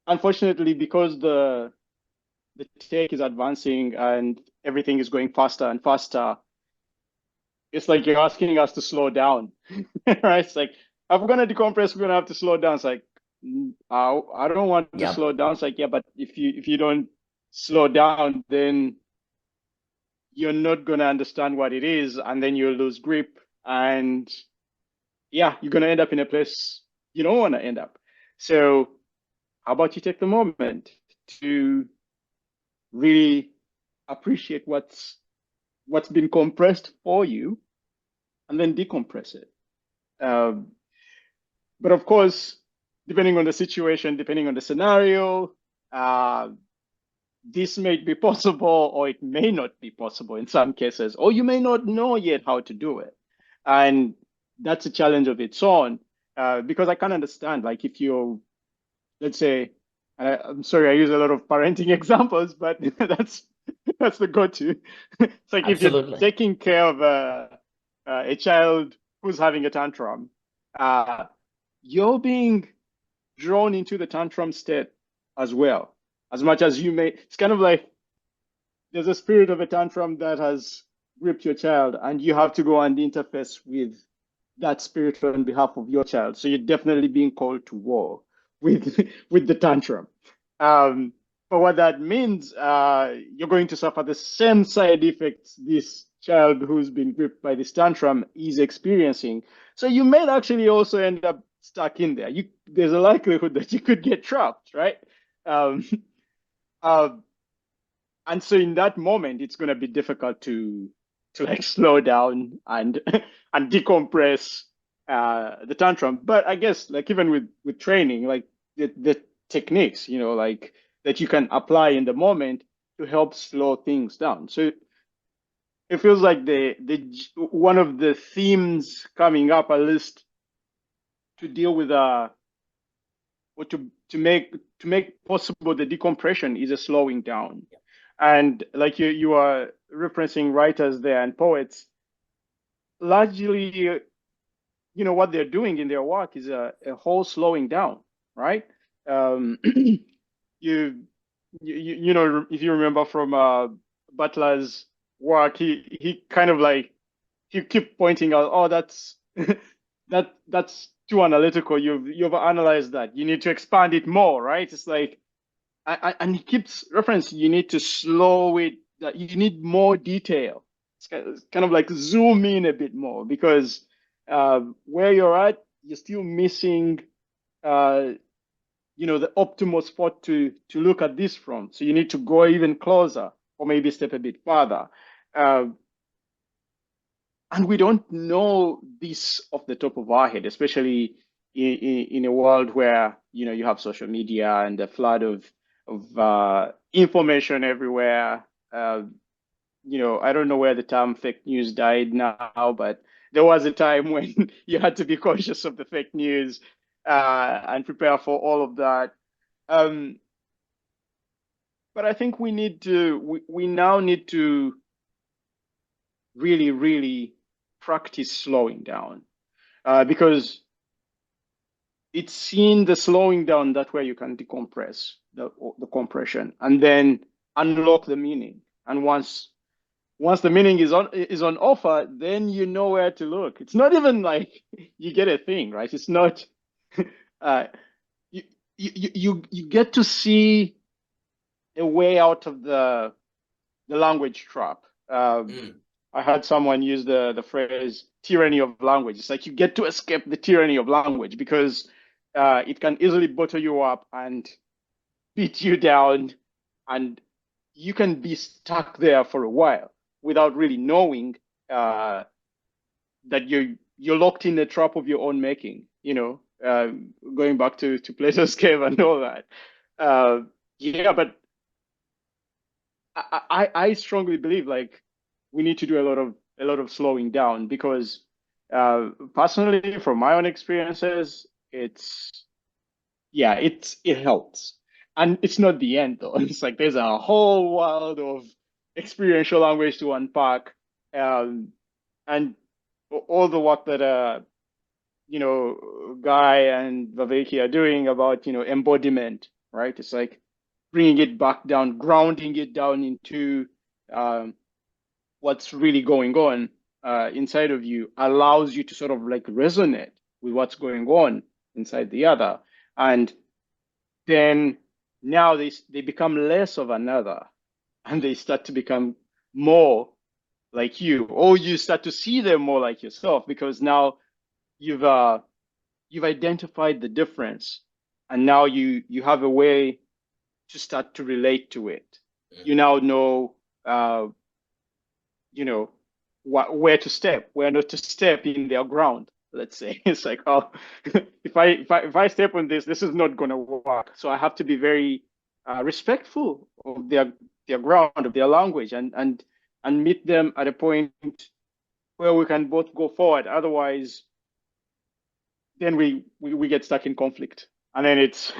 unfortunately, because the tech is advancing and everything is going faster and faster, it's like you're asking us to slow down, right? It's like, if we're gonna decompress, we're gonna have to slow down. It's like, I don't want to Yep. slow down. It's like, yeah, but if you don't slow down, then you're not gonna understand what it is, and then you'll lose grip, and yeah, you're gonna end up in a place you don't want to end up. So, how about you take the moment to really appreciate what's been compressed for you, and then decompress it. But of course, depending on the situation, depending on the scenario, this may be possible or it may not be possible in some cases, or you may not know yet how to do it. And that's a challenge of its own, because I can understand, like, if you're, let's say, I'm sorry, I use a lot of parenting examples, but that's the go-to. It's like, if you're Absolutely. taking care of a child who's having a tantrum, you're being drawn into the tantrum state as well, as much as you may. It's kind of like there's a spirit of a tantrum that has gripped your child, and you have to go and interface with that spirit on behalf of your child. So you're definitely being called to war with with the tantrum. But what that means, you're going to suffer the same side effects this child who's been gripped by this tantrum is experiencing. So you may actually also end up stuck in there. There's a likelihood that you could get trapped, right? Um, uh, and so in that moment, it's going to be difficult to like slow down and and decompress the tantrum. But I guess, like, even with training, like the techniques, like, that you can apply in the moment to help slow things down. So it feels like the one of the themes coming up, at least, to deal with or to make possible the decompression, is a slowing down. And like you are referencing writers there and poets, largely, what they're doing in their work is a whole slowing down, right? You, if you remember from Butler's work, he kind of like, he keep pointing out, oh, that's too analytical. You've analyzed that. You need to expand it more, right? It's like, and he keeps reference. You need to slow it. That you need more detail. It's kind of like zoom in a bit more because where you're at, you're still missing, uh, the optimal spot to look at this from. So you need to go even closer, or maybe step a bit further. Uh, and we don't know this off the top of our head, especially in a world where you have social media and the flood of information everywhere. I don't know where the term fake news died now, but there was a time when you had to be cautious of the fake news and prepare for all of that. Um, but I think we now need to really, really practice slowing down because it's in the slowing down that where you can decompress the compression and then unlock the meaning. And once the meaning is on offer, then you know where to look. It's not even like you get a thing, right? It's not. uh, you get to see a way out of the language trap. I had someone use the phrase tyranny of language. It's like you get to escape the tyranny of language because it can easily bottle you up and beat you down, and you can be stuck there for a while without really knowing that you're locked in the trap of your own making. Going back to Plato's cave and all that. Yeah, but I strongly believe like we need to do a lot of slowing down because personally, from my own experiences, it helps, and it's not the end though. It's like there's a whole world of experiential language to unpack, and all the work that Guy and Viveki are doing about embodiment, right? It's like bringing it back down, grounding it down into what's really going on inside of you, allows you to sort of like resonate with what's going on inside the other. And then now they become less of another and they start to become more like you, or you start to see them more like yourself because now you've identified the difference and now you have a way to start to relate to it. You now know where to step, where not to step in their ground. Let's say it's like, oh, if I step on this, this is not going to work. So I have to be very respectful of their ground, of their language, and meet them at a point where we can both go forward. Otherwise, then we get stuck in conflict, and then it's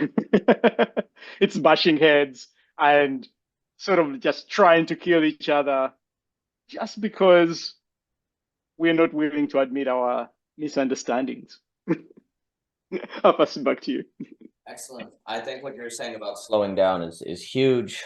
it's bashing heads and sort of just trying to kill each other just because we're not willing to admit our misunderstandings. I'll pass it back to you. Excellent. I think what you're saying about slowing down is huge.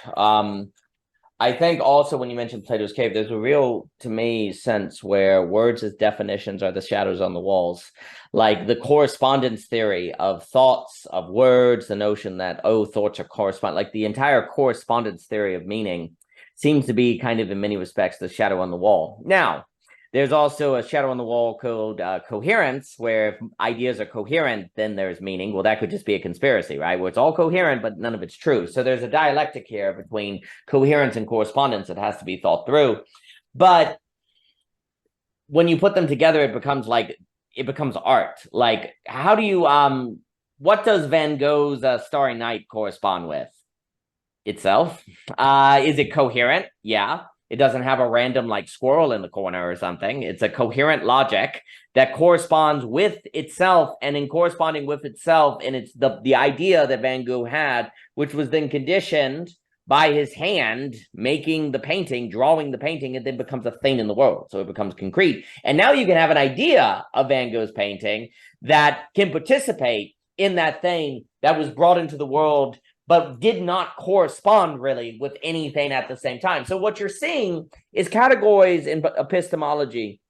I think also when you mentioned Plato's cave, there's a real, to me, sense where words as definitions are the shadows on the walls. Like the correspondence theory of thoughts, of words, the notion that, thoughts are correspond, like the entire correspondence theory of meaning seems to be kind of in many respects the shadow on the wall. Now, there's also a shadow on the wall called coherence, where if ideas are coherent, then there's meaning. Well, that could just be a conspiracy, right? Where it's all coherent, but none of it's true. So there's a dialectic here between coherence and correspondence that has to be thought through. But when you put them together, it becomes art. Like, how do you, what does Van Gogh's Starry Night correspond with? Itself? Is it coherent? Yeah. It doesn't have a random like squirrel in the corner or something. It's a coherent logic that corresponds with itself, and in corresponding with itself, and it's the idea that Van Gogh had, which was then conditioned by his hand making the painting, drawing the painting, it then becomes a thing in the world. So it becomes concrete. And now you can have an idea of Van Gogh's painting that can participate in that thing that was brought into the world but did not correspond really with anything at the same time. So what you're seeing is categories in epistemology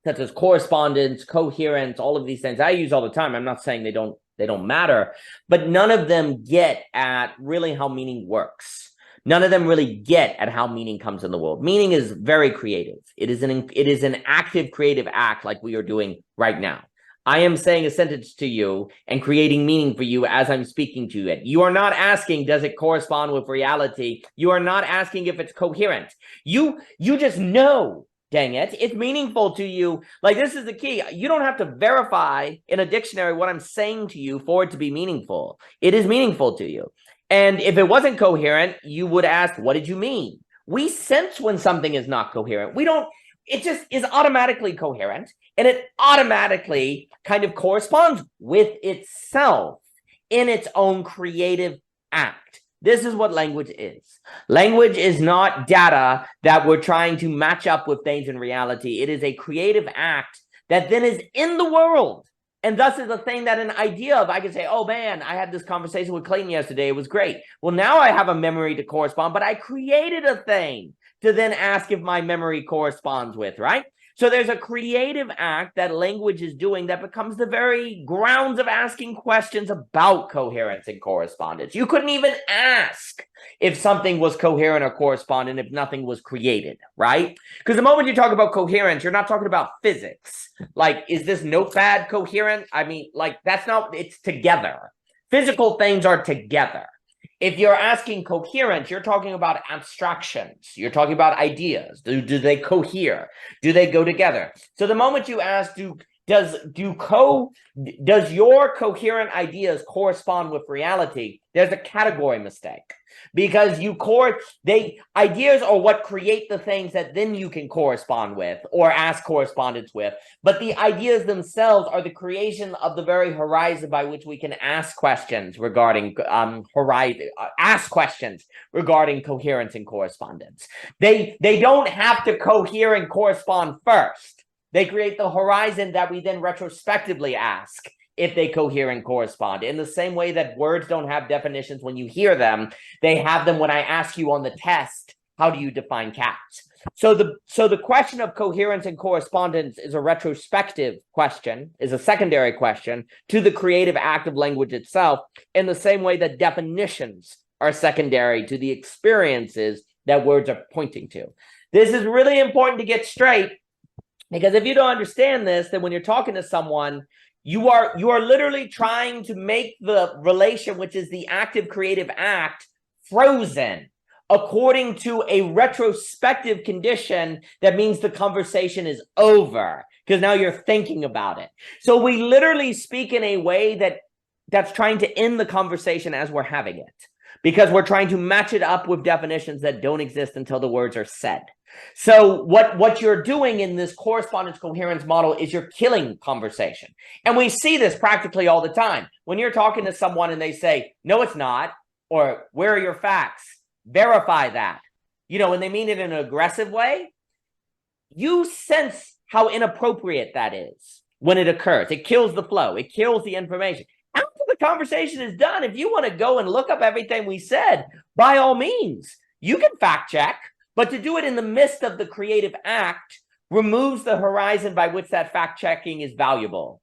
such as correspondence, coherence, all of these things I use all the time. I'm not saying they don't matter, but none of them get at really how meaning works. None of them really get at how meaning comes in the world. Meaning is very creative. It is an active creative act like we are doing right now. I am saying a sentence to you and creating meaning for you as I'm speaking to it. You are not asking, does it correspond with reality? You are not asking if it's coherent. You just know, dang it, it's meaningful to you. Like, this is the key. You don't have to verify in a dictionary what I'm saying to you for it to be meaningful. It is meaningful to you. And if it wasn't coherent, you would ask, what did you mean? We sense when something is not coherent. It just is automatically coherent, and it automatically kind of corresponds with itself in its own creative act. This is what language is. Language is not data that we're trying to match up with things in reality. It is a creative act that then is in the world. And thus is a thing that an idea of, I can say, oh man, I had this conversation with Clayton yesterday. It was great. Well, now I have a memory to correspond, but I created a thing to then ask if my memory corresponds with, right? So there's a creative act that language is doing that becomes the very grounds of asking questions about coherence and correspondence. You couldn't even ask if something was coherent or correspondent if nothing was created, right? Because the moment you talk about coherence, you're not talking about physics. Like, is this notepad coherent? I mean, like, that's not, it's together. Physical things are together. If you're asking coherence, you're talking about abstractions. You're talking about ideas. Do they cohere? Do they go together? So the moment you ask, does your coherent ideas correspond with reality? There's a category mistake, because ideas are what create the things that then you can correspond with or ask correspondence with. But the ideas themselves are the creation of the very horizon by which we can ask questions regarding coherence and correspondence. They don't have to cohere and correspond first. They create the horizon that we then retrospectively ask if they cohere and correspond. In the same way that words don't have definitions when you hear them, they have them when I ask you on the test, how do you define cats? So the question of coherence and correspondence is a retrospective question, is a secondary question to the creative act of language itself, in the same way that definitions are secondary to the experiences that words are pointing to. This is really important to get straight, because if you don't understand this, then when you're talking to someone, you are literally trying to make the relation, which is the active creative act, frozen according to a retrospective condition that means the conversation is over, because now you're thinking about it. So we literally speak in a way that's trying to end the conversation as we're having it, because we're trying to match it up with definitions that don't exist until the words are said. So what you're doing in this correspondence coherence model is you're killing conversation. And we see this practically all the time. When you're talking to someone and they say, no, it's not, or where are your facts? Verify that. When they mean it in an aggressive way, you sense how inappropriate that is when it occurs. It kills the flow. It kills the information. After the conversation is done, if you want to go and look up everything we said, by all means, you can fact check. But to do it in the midst of the creative act removes the horizon by which that fact checking is valuable,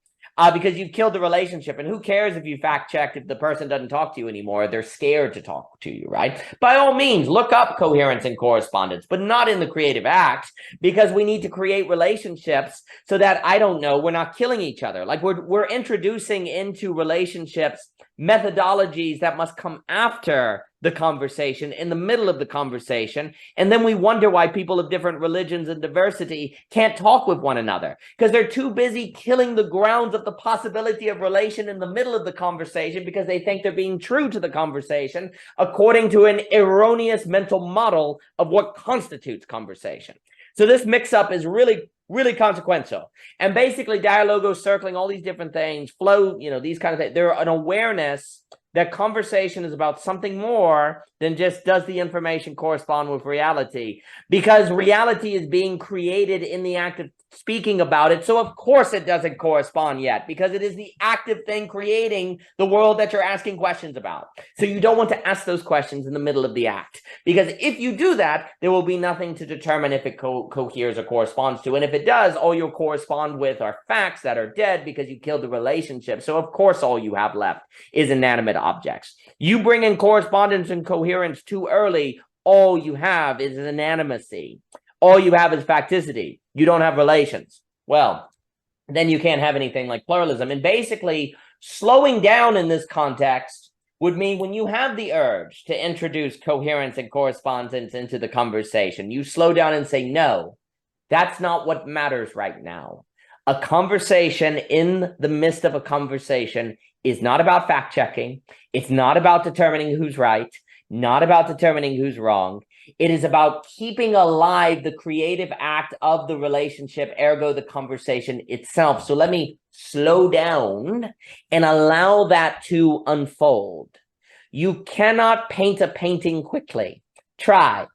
because you've killed the relationship. And who cares if you fact checked if the person doesn't talk to you anymore? They're scared to talk to you, right? By all means, look up coherence and correspondence, but not in the creative act, because we need to create relationships so that, we're not killing each other. Like we're introducing into relationships methodologies that must come after the conversation, in the middle of the conversation, and then we wonder why people of different religions and diversity can't talk with one another, because they're too busy killing the grounds of the possibility of relation in the middle of the conversation, because they think they're being true to the conversation according to an erroneous mental model of what constitutes conversation. So this mix-up is really, really consequential. And basically, dialogo circling, all these different things, flow, these kind of things, they're an awareness that conversation is about something more than just, does the information correspond with reality? Because reality is being created in the act of speaking about it. So of course it doesn't correspond yet, because it is the active thing creating the world that you're asking questions about. So you don't want to ask those questions in the middle of the act, because if you do that, there will be nothing to determine if it coheres or corresponds to. And if it does, all you'll correspond with are facts that are dead because you killed the relationship. So of course all you have left is inanimate objects. You bring in correspondence and coherence too early, all you have is inanimacy. All you have is facticity. You don't have relations. Well, then you can't have anything like pluralism. And basically, slowing down in this context would mean when you have the urge to introduce coherence and correspondence into the conversation, you slow down and say, no, that's not what matters right now. A conversation in the midst of a conversation is not about fact-checking. It's not about determining who's right, not about determining who's wrong. It is about keeping alive the creative act of the relationship, ergo the conversation itself. So let me slow down and allow that to unfold. You cannot paint a painting quickly. Try.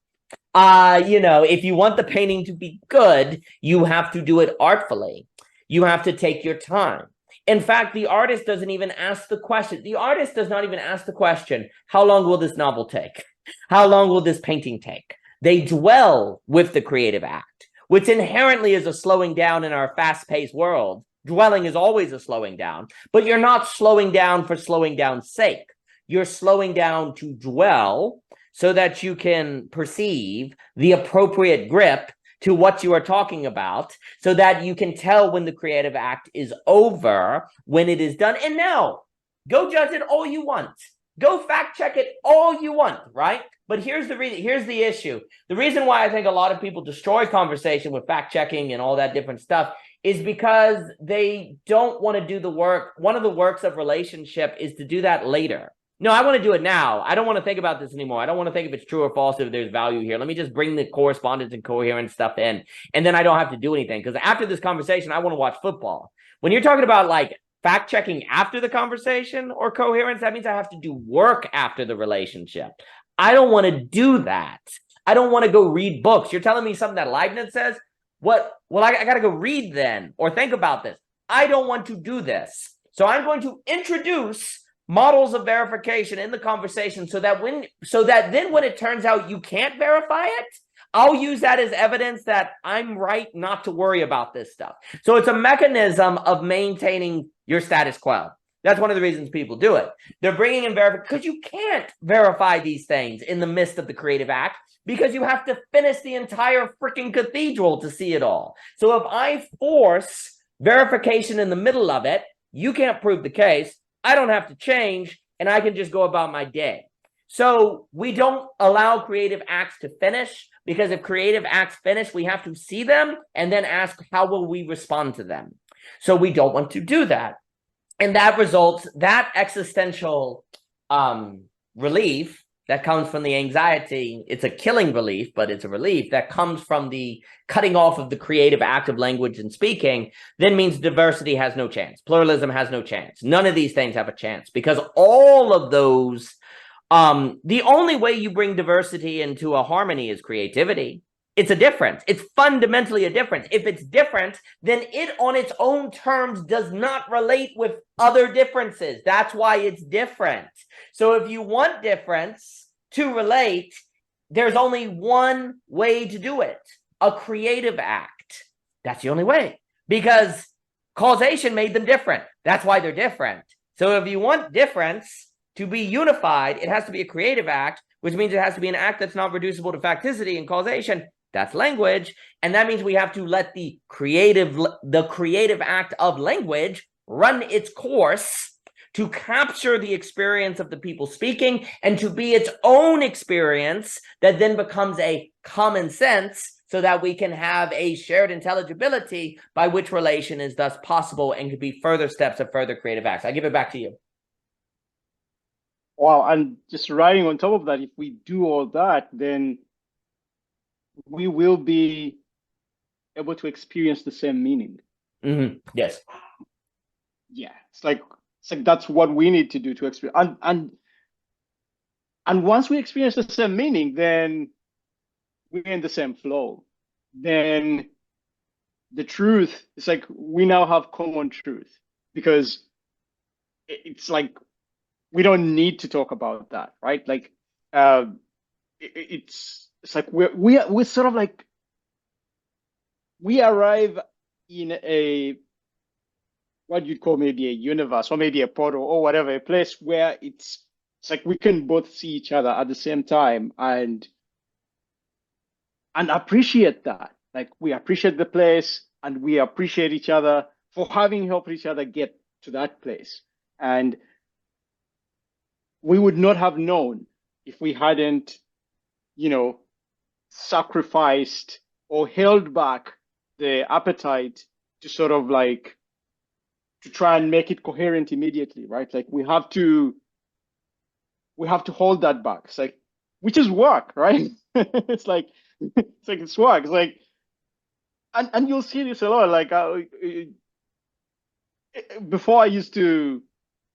If you want the painting to be good, you have to do it artfully. You have to take your time. In fact, the artist doesn't even ask the question. The artist does not even ask the question, how long will this novel take? How long will this painting take? They dwell with the creative act, which inherently is a slowing down in our fast-paced world. Dwelling is always a slowing down, but you're not slowing down for slowing down's sake. You're slowing down to dwell so that you can perceive the appropriate grip to what you are talking about, so that you can tell when the creative act is over, when it is done. And now, go judge it all you want. Go fact check it all you want, right? But here's the issue. The reason why I think a lot of people destroy conversation with fact checking and all that different stuff is because they don't want to do the work. One of the works of relationship is to do that later. No, I want to do it now. I don't want to think about this anymore. I don't want to think if it's true or false, if there's value here. Let me just bring the correspondence and coherence stuff in, and then I don't have to do anything. Because after this conversation, I want to watch football. When you're talking about like fact-checking after the conversation or coherence, that means I have to do work after the relationship. I don't want to do that. I don't want to go read books. You're telling me something that Leibniz says? What? Well, I got to go read then, or think about this. I don't want to do this. So I'm going to introduce models of verification in the conversation so that then when it turns out you can't verify it, I'll use that as evidence that I'm right not to worry about this stuff. So it's a mechanism of maintaining your status quo. That's one of the reasons people do it. They're bringing in verification because you can't verify these things in the midst of the creative act, because you have to finish the entire freaking cathedral to see it all. So if I force verification in the middle of it, you can't prove the case. I don't have to change, and I can just go about my day. So we don't allow creative acts to finish, because if creative acts finish, we have to see them and then ask, how will we respond to them? So we don't want to do that. And that results, that existential relief that comes from the anxiety, it's a killing relief, but it's a relief that comes from the cutting off of the creative act of language and speaking, then means diversity has no chance. Pluralism has no chance. None of these things have a chance, because all of those, the only way you bring diversity into a harmony is creativity. It's a difference. It's fundamentally a difference. If it's different, then it on its own terms does not relate with other differences. That's why it's different. So if you want difference to relate, there's only one way to do it: a creative act. That's the only way, because causation made them different. That's why they're different. So if you want difference to be unified, it has to be a creative act, which means it has to be an act that's not reducible to facticity and causation. That's language. And that means we have to let the creative act of language run its course to capture the experience of the people speaking and to be its own experience that then becomes a common sense, so that we can have a shared intelligibility by which relation is thus possible and could be further steps of further creative acts. I give it back to you. Wow, and just riding on top of that, if we do all that, then we will be able to experience the same meaning. Mm-hmm. Yes. Yeah, it's like that's what we need to do to experience. And once we experience the same meaning, then we're in the same flow. Then the truth, it's like we now have common truth because it's like we don't need to talk about that, right? Like uh, it's like we're sort of like we arrive in a what you'd call maybe a universe or maybe a portal or whatever, a place where it's like we can both see each other at the same time and appreciate that. Like we appreciate the place and we appreciate each other for having helped each other get to that place. And we would not have known if we hadn't, you know, sacrificed or held back the appetite to sort of like to try and make it coherent immediately, right? Like we have to hold that back. It's like which is work, right? It's work. It's like and you'll see this a lot. Like before I used to,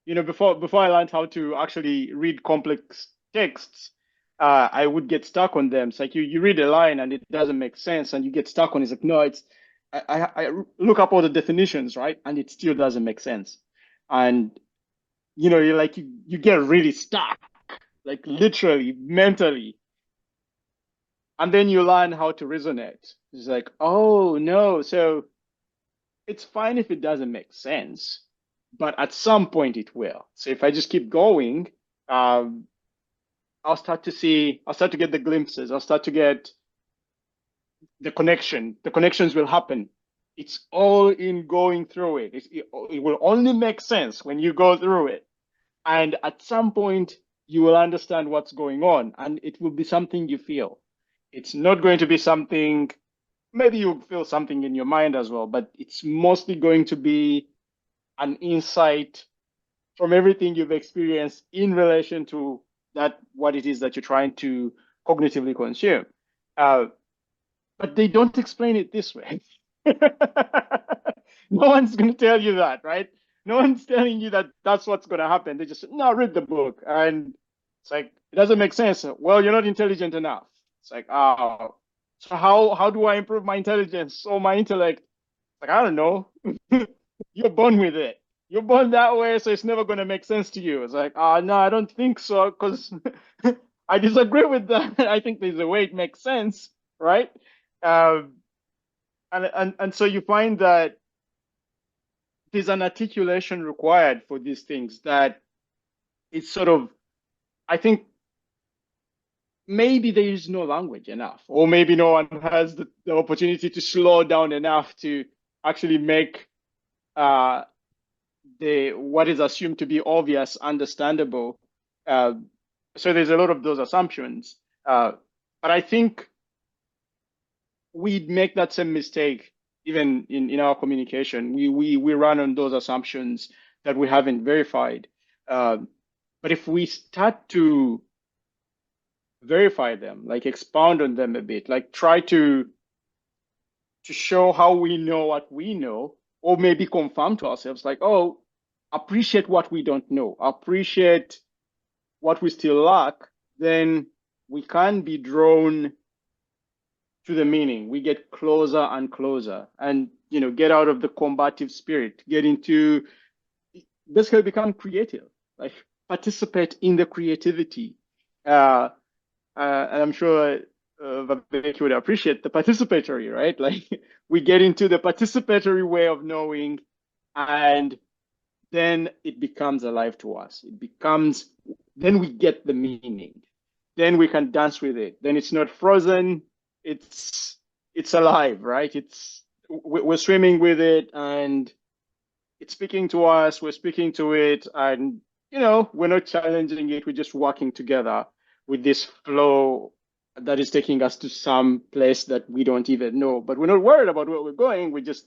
before I learned how to actually read complex texts, I would get stuck on them. It's like you read a line and it doesn't make sense, and you get stuck on it. It's like no, it's I look up all the definitions, right, and it still doesn't make sense, and you're like you get really stuck, like literally mentally, and then you learn how to resonate. It's like oh no, so it's fine if it doesn't make sense, but at some point it will. So if I just keep going, um, I'll start to get the glimpses. I'll start to get the connection. The connections will happen. It's all in going through it. It will only make sense when you go through it. And at some point, you will understand what's going on, and it will be something you feel. It's not going to be something, maybe you feel something in your mind as well, but it's mostly going to be an insight from everything you've experienced in relation to that, what it is that you're trying to cognitively consume. Uh, but they don't explain it this way. No one's going to tell you that, right? No one's telling you that that's what's going to happen. They just no, read the book, and it's like it doesn't make sense. Well, you're not intelligent enough. It's like, oh, so how do I improve my intelligence or my intellect? Like I don't know. You're born with it. You're born that way, so it's never going to make sense to you. It's like, no, I don't think so, because I disagree with that. I think there's a way it makes sense, right? Um, and so you find that there's an articulation required for these things that it's sort of, I think maybe there is no language enough, or maybe no one has the opportunity to slow down enough to actually make uh, the what is assumed to be obvious understandable. Uh, so there's a lot of those assumptions. But I think we make that same mistake even in our communication. We run on those assumptions that we haven't verified. But if we start to verify them, like expound on them a bit, like try to show how we know what we know, or maybe confirm to ourselves, like, oh, appreciate what we don't know, appreciate what we still lack, then we can be drawn to the meaning. We get closer and closer, and get out of the combative spirit, get into basically become creative, like participate in the creativity. And I'm sure Vivek would appreciate the participatory, right? Like we get into the participatory way of knowing, and then it becomes alive to us. Then we get the meaning. Then we can dance with it. Then it's not frozen. It's alive, right? We're swimming with it, and it's speaking to us. We're speaking to it, and we're not challenging it. We're just working together with this flow that is taking us to some place that we don't even know. But we're not worried about where we're going. We're just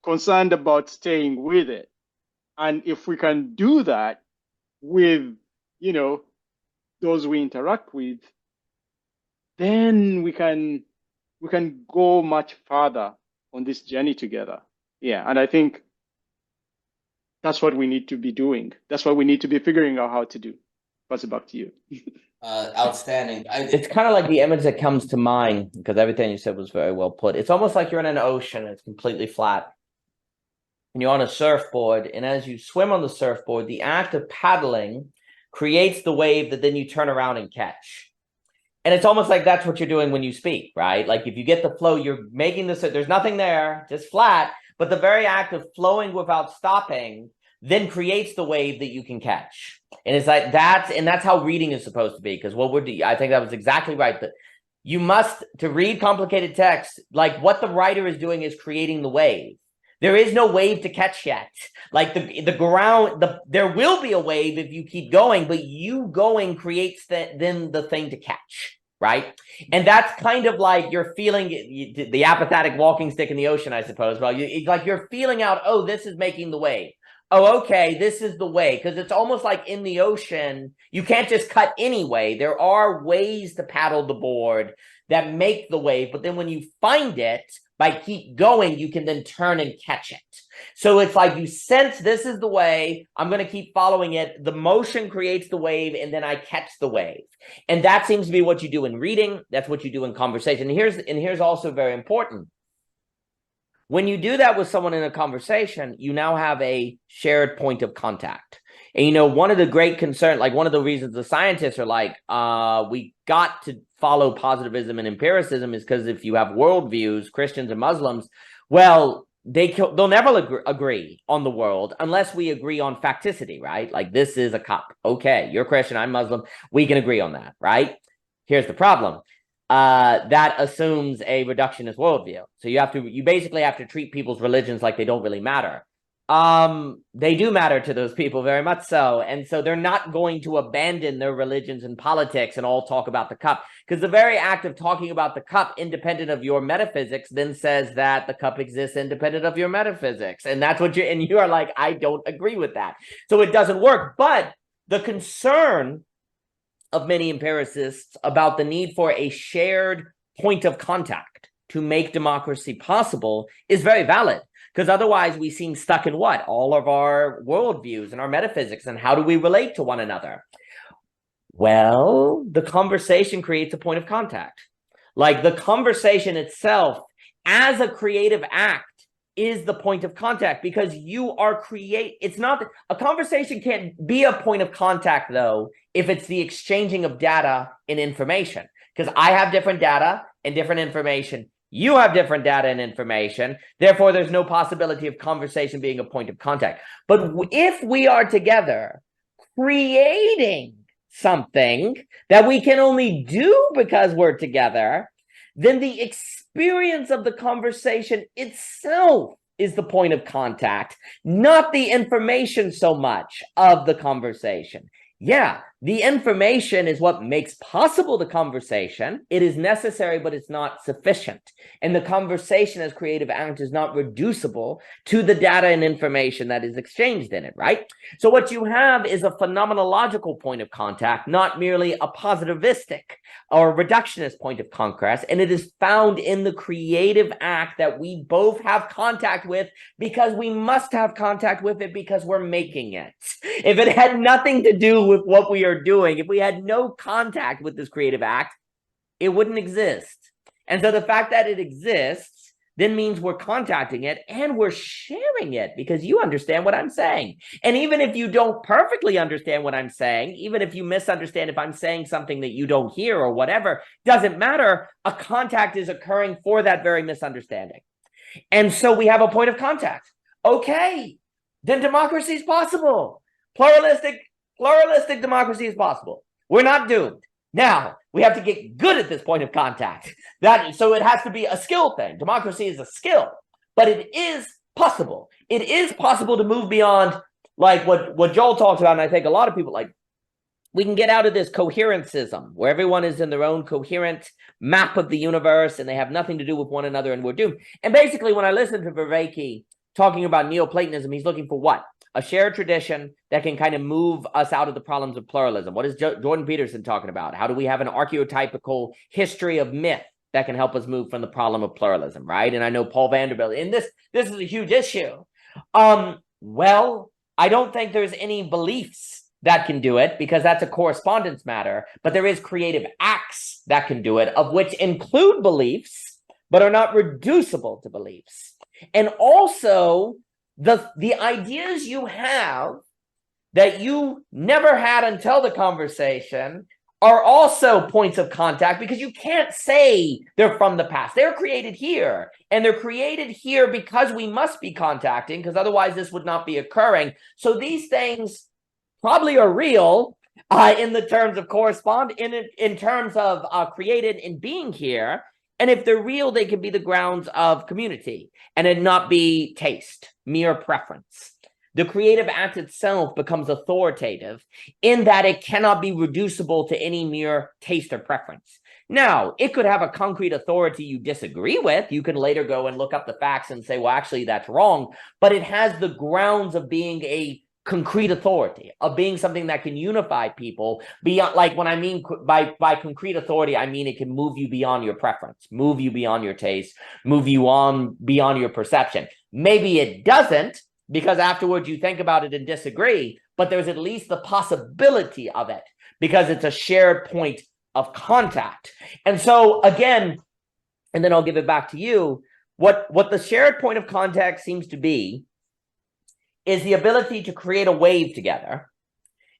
concerned about staying with it. And if we can do that with, those we interact with, then we can go much farther on this journey together. Yeah, and I think that's what we need to be doing. That's what we need to be figuring out how to do. Pass it back to you. Outstanding. It's kind of like the image that comes to mind, because everything you said was very well put. It's almost like you're in an ocean. It's completely flat. And you're on a surfboard. And as you swim on the surfboard, the act of paddling creates the wave that then you turn around and catch. And it's almost like that's what you're doing when you speak, right? Like if you get the flow, you're making this, there's nothing there, just flat. But the very act of flowing without stopping then creates the wave that you can catch. And it's like that's how reading is supposed to be. Because I think that was exactly right. That you must, to read complicated text, like what the writer is doing is creating the wave. There is no wave to catch yet. Like the ground, there will be a wave if you keep going, but you going creates then the thing to catch, right? And that's kind of like you're feeling the apathetic walking stick in the ocean, I suppose. Well, it's like you're feeling out, oh, this is making the wave. Oh, okay, this is the way, because it's almost like in the ocean, you can't just cut anyway. There are ways to paddle the board that make the wave, but then when you find it, by keep going, you can then turn and catch it. So it's like you sense this is the way, I'm going to keep following it. The motion creates the wave, and then I catch the wave. And that seems to be what you do in reading. That's what you do in conversation. And here's also very important. When you do that with someone in a conversation, you now have a shared point of contact. And, one of the great concerns, like one of the reasons the scientists are like, we got to follow positivism and empiricism is because if you have worldviews, Christians and Muslims, well, they'll never agree on the world unless we agree on facticity, right? Like this is a cup. Okay, you're Christian, I'm Muslim. We can agree on that, right? Here's the problem. That assumes a reductionist worldview. So you basically have to treat people's religions like they don't really matter. They do matter to those people very much so. And so they're not going to abandon their religions and politics and all talk about the cup, because the very act of talking about the cup independent of your metaphysics then says that the cup exists independent of your metaphysics. And that's what you are like, I don't agree with that. So it doesn't work. But the concern of many empiricists about the need for a shared point of contact to make democracy possible is very valid, because otherwise we seem stuck in what? All of our worldviews and our metaphysics, and how do we relate to one another? Well, the conversation creates a point of contact. Like the conversation itself as a creative act is the point of contact, because you are it's not a conversation can't be a point of contact though if it's the exchanging of data and information, because I have different data and different information, you have different data and information, therefore there's no possibility of conversation being a point of contact. But if we are together creating something that we can only do because we're together, then the experience of the conversation itself is the point of contact, not the information so much of the conversation. Yeah, the information is what makes possible the conversation. It is necessary, but it's not sufficient. And the conversation as creative act is not reducible to the data and information that is exchanged in it, right? So what you have is a phenomenological point of contact, not merely a positivistic or reductionist point of contact. And it is found in the creative act that we both have contact with, because we must have contact with it because we're making it. If it had nothing to do with what we are doing, if we had no contact with this creative act, it wouldn't exist. And so the fact that it exists then means we're contacting it and we're sharing it, because you understand what I'm saying. And even if you don't perfectly understand what I'm saying, even if you misunderstand if I'm saying something that you don't hear or whatever, doesn't matter. A contact is occurring for that very misunderstanding. And so we have a point of contact. Okay, then democracy is possible. Pluralistic democracy is possible. We're not doomed. Now, we have to get good at this point of contact. So it has to be a skill thing. Democracy is a skill, but it is possible. It is possible to move beyond like what Joel talks about, and I think a lot of people like, we can get out of this coherencism where everyone is in their own coherent map of the universe and they have nothing to do with one another and we're doomed. And basically, when I listen to Vervaeke talking about Neoplatonism, he's looking for what? A shared tradition that can kind of move us out of the problems of pluralism. What is Jordan Peterson talking about? How do we have an archetypical history of myth that can help us move from the problem of pluralism, right? And I know Paul Vanderbilt, and this is a huge issue. Well, I don't think there's any beliefs that can do it because that's a correspondence matter, but there is creative acts that can do it, of which include beliefs, but are not reducible to beliefs. And also the ideas you have that you never had until the conversation are also points of contact, because you can't say they're from the past. They're created here, and they're created here because we must be contacting, because otherwise this would not be occurring. So these things probably are real in the terms of in terms of created and being here. And if they're real, they can be the grounds of community and it not be taste, mere preference. The creative act itself becomes authoritative in that it cannot be reducible to any mere taste or preference. Now, it could have a concrete authority you disagree with. You can later go and look up the facts and say, well, actually, that's wrong. But it has the grounds of being a concrete authority, of being something that can unify people beyond, like when I mean by concrete authority, I mean it can move you beyond your preference, move you beyond your taste, move you on beyond your perception. Maybe it doesn't, because afterwards you think about it and disagree, but there's at least the possibility of it because it's a shared point of contact. And so again, and then I'll give it back to you, what the shared point of contact seems to be is the ability to create a wave together.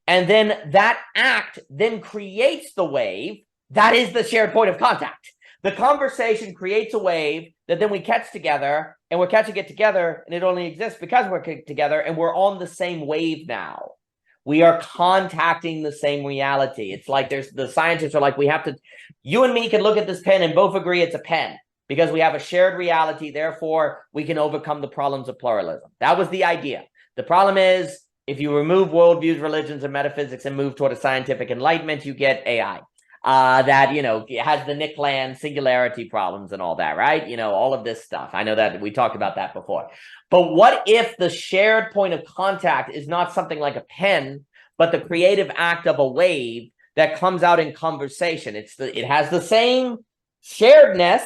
And then that act then creates the wave. That is the shared point of contact. The conversation creates a wave that then we catch together, and we're catching it together, and it only exists because we're together, and we're on the same wave now. We are contacting the same reality. It's like the scientists are like, you and me can look at this pen and both agree it's a pen because we have a shared reality. Therefore, we can overcome the problems of pluralism. That was the idea. The problem is, if you remove worldviews, religions, and metaphysics and move toward a scientific enlightenment, you get AI. That, it has the Nick Land singularity problems and all that, right? All of this stuff. I know that we talked about that before. But what if the shared point of contact is not something like a pen, but the creative act of a wave that comes out in conversation? It has the same sharedness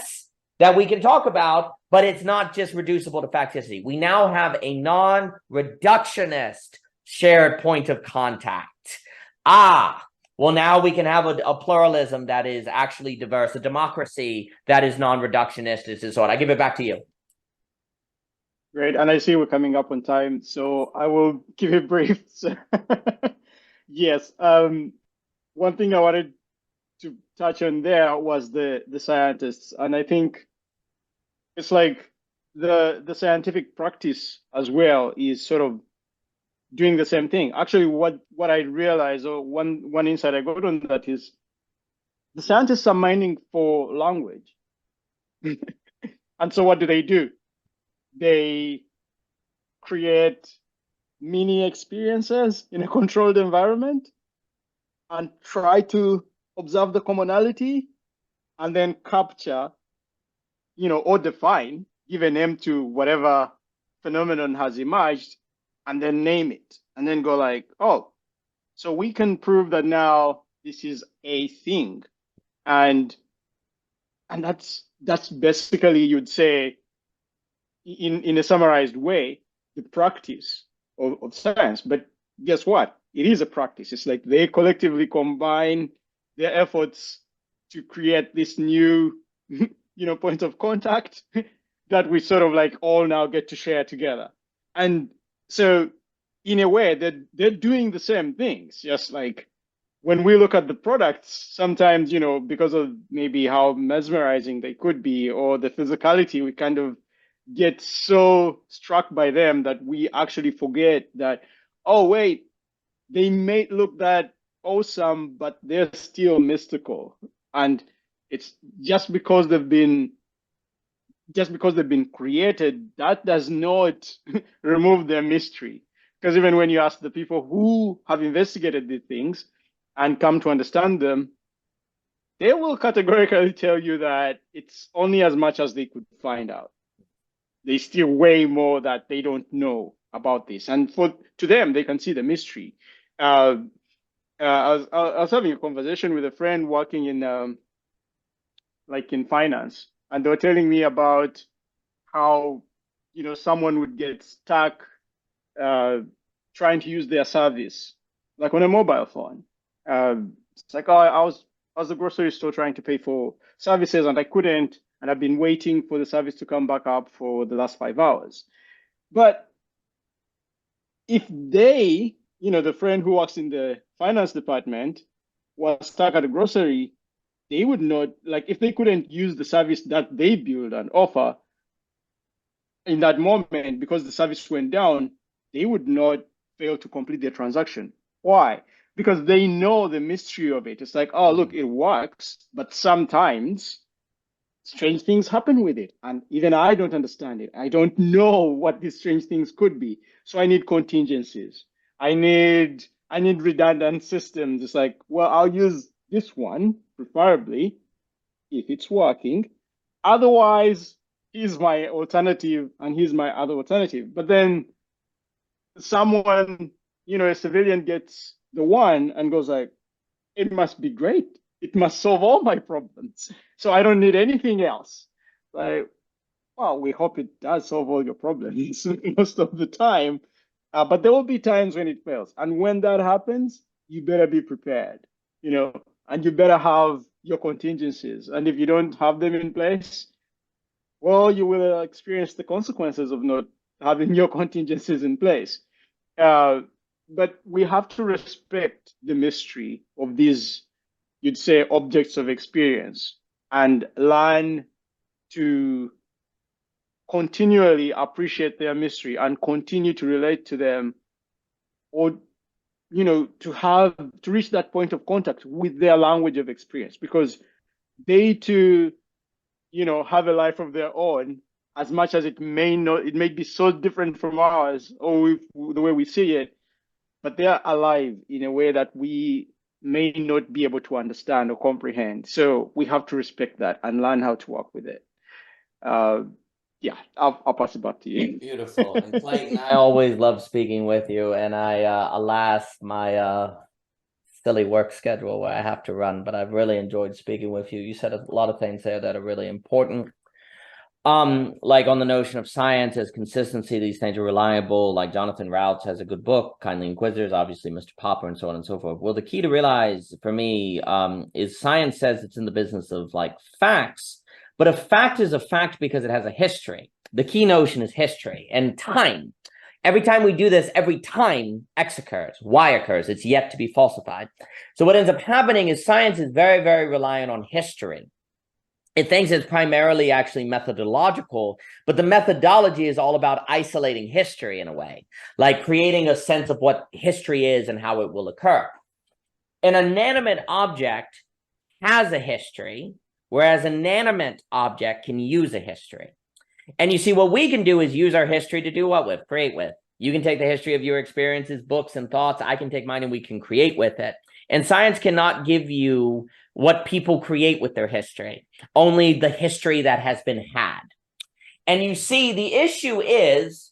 that we can talk about, but it's not just reducible to facticity. We now have a non-reductionist shared point of contact. Well, now we can have a pluralism that is actually diverse, a democracy that is non-reductionist. This is what I give it back to you. Great, and I see we're coming up on time, so I will keep it brief. Yes, one thing I wanted to touch on there was the scientists, and I think it's like the scientific practice as well is sort of doing the same thing. Actually, what I realized, or one insight I got on that is the scientists are mining for language. And so what do? They create mini experiences in a controlled environment and try to observe the commonality and then capture, or define, give a name to whatever phenomenon has emerged, and then name it, and then go like, oh, so we can prove that now this is a thing. And that's basically, you'd say, in a summarized way, the practice of science. But guess what? It is a practice. It's like they collectively combine their efforts to create this new, point of contact that we sort of like all now get to share together. And so in a way, they're doing the same things, just like when we look at the products, sometimes, because of maybe how mesmerizing they could be or the physicality, we kind of get so struck by them that we actually forget that, oh, wait, they may look that awesome, but they're still mystical. And it's just because they've been created, that does not remove their mystery. Because even when you ask the people who have investigated these things and come to understand them, they will categorically tell you that it's only as much as they could find out. There's still way more that they don't know about this. And to them, they can see the mystery. I was having a conversation with a friend working in finance, and they were telling me about how, someone would get stuck trying to use their service, like on a mobile phone. It's like, oh, I was at the grocery store trying to pay for services and I couldn't, and I've been waiting for the service to come back up for the last 5 hours. But if they, the friend who works in the finance department was stuck at a grocery, they would not, like, if they couldn't use the service that they build and offer in that moment because the service went down, they would not fail to complete their transaction. Why? Because they know the mystery of it. It's like, oh, look, it works, but sometimes strange things happen with it. And even I don't understand it. I don't know what these strange things could be. So I need contingencies. I need redundant systems. It's like, well, I'll use this one, preferably, if it's working. Otherwise, here's my alternative and here's my other alternative. But then someone, a civilian gets the one and goes like, it must be great. It must solve all my problems. So I don't need anything else. Like, well, we hope it does solve all your problems most of the time. But there will be times when it fails. And when that happens, you better be prepared, and you better have your contingencies. And if you don't have them in place, well, you will experience the consequences of not having your contingencies in place. But we have to respect the mystery of these, you'd say, objects of experience and learn to continually appreciate their mystery and continue to relate to them, or to reach that point of contact with their language of experience, because they too have a life of their own, as much as it may be so different from ours, or the way we see it, but they are alive in a way that we may not be able to understand or comprehend. So we have to respect that and learn how to work with it. Yeah, I'll pass it back to you. Beautiful. And Clayton, I always love speaking with you, and alas, my silly work schedule where I have to run, but I've really enjoyed speaking with you. You said a lot of things there that are really important. Like on the notion of science as consistency, these things are reliable. Like Jonathan Routes has a good book, Kindly Inquisitors, obviously Mr. Popper, and so on and so forth. Well, the key to realize for me is science says it's in the business of like facts, but a fact is a fact because it has a history. The key notion is history and time. Every time we do this, every time X occurs, Y occurs, it's yet to be falsified. So what ends up happening is science is very, very reliant on history. It thinks it's primarily actually methodological, but the methodology is all about isolating history in a way, like creating a sense of what history is and how it will occur. An inanimate object has a history, whereas an animate object can use a history. And you see, what we can do is use our history to do what with? Create with. You can take the history of your experiences, books, and thoughts. I can take mine and we can create with it. And science cannot give you what people create with their history, only the history that has been had. And you see, the issue is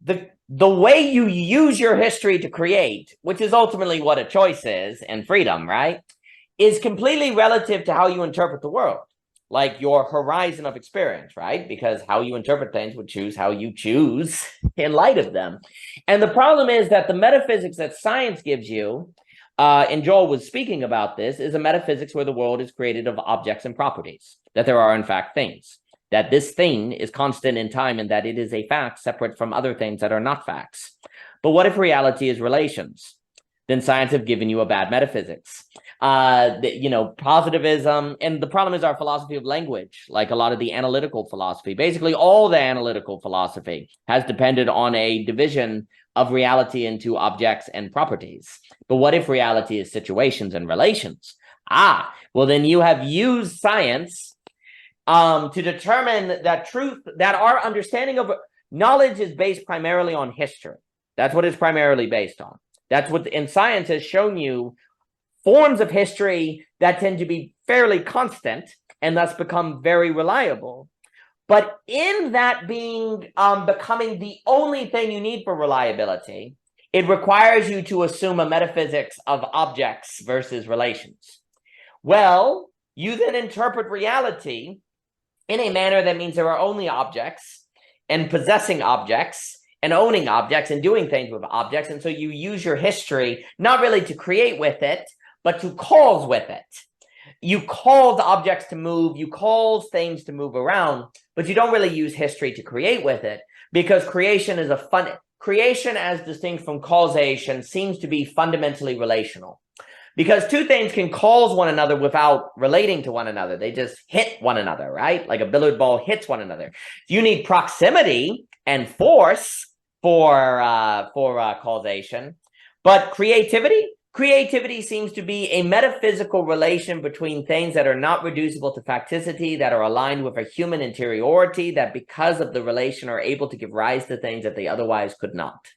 the way you use your history to create, which is ultimately what a choice is and freedom, right, is completely relative to how you interpret the world. Like your horizon of experience, right? Because how you interpret things would choose how you choose in light of them. And the problem is that the metaphysics that science gives you, and Joel was speaking about this, is a metaphysics where the world is created of objects and properties, that there are in fact things, that this thing is constant in time and that it is a fact separate from other things that are not facts. But what if reality is relations? Then science have given you a bad metaphysics. Positivism, and the problem is our philosophy of language, like a lot of the analytical philosophy, basically all the analytical philosophy has depended on a division of reality into objects and properties. But what if reality is situations and relations? Well, then you have used science to determine that truth, that our understanding of knowledge is based primarily on history. That's what it's primarily based on. That's what in science has shown you forms of history that tend to be fairly constant and thus become very reliable. But in that being becoming the only thing you need for reliability, it requires you to assume a metaphysics of objects versus relations. Well, you then interpret reality in a manner that means there are only objects and possessing objects and owning objects and doing things with objects. And so you use your history, not really to create with it, but to cause with it. You cause objects to move, you cause things to move around, but you don't really use history to create with it, because creation is creation, as distinct from causation, seems to be fundamentally relational. Because two things can cause one another without relating to one another. They just hit one another, right? Like a billiard ball hits one another. You need proximity and force for causation, but creativity seems to be a metaphysical relation between things that are not reducible to facticity, that are aligned with a human interiority, that because of the relation are able to give rise to things that they otherwise could not.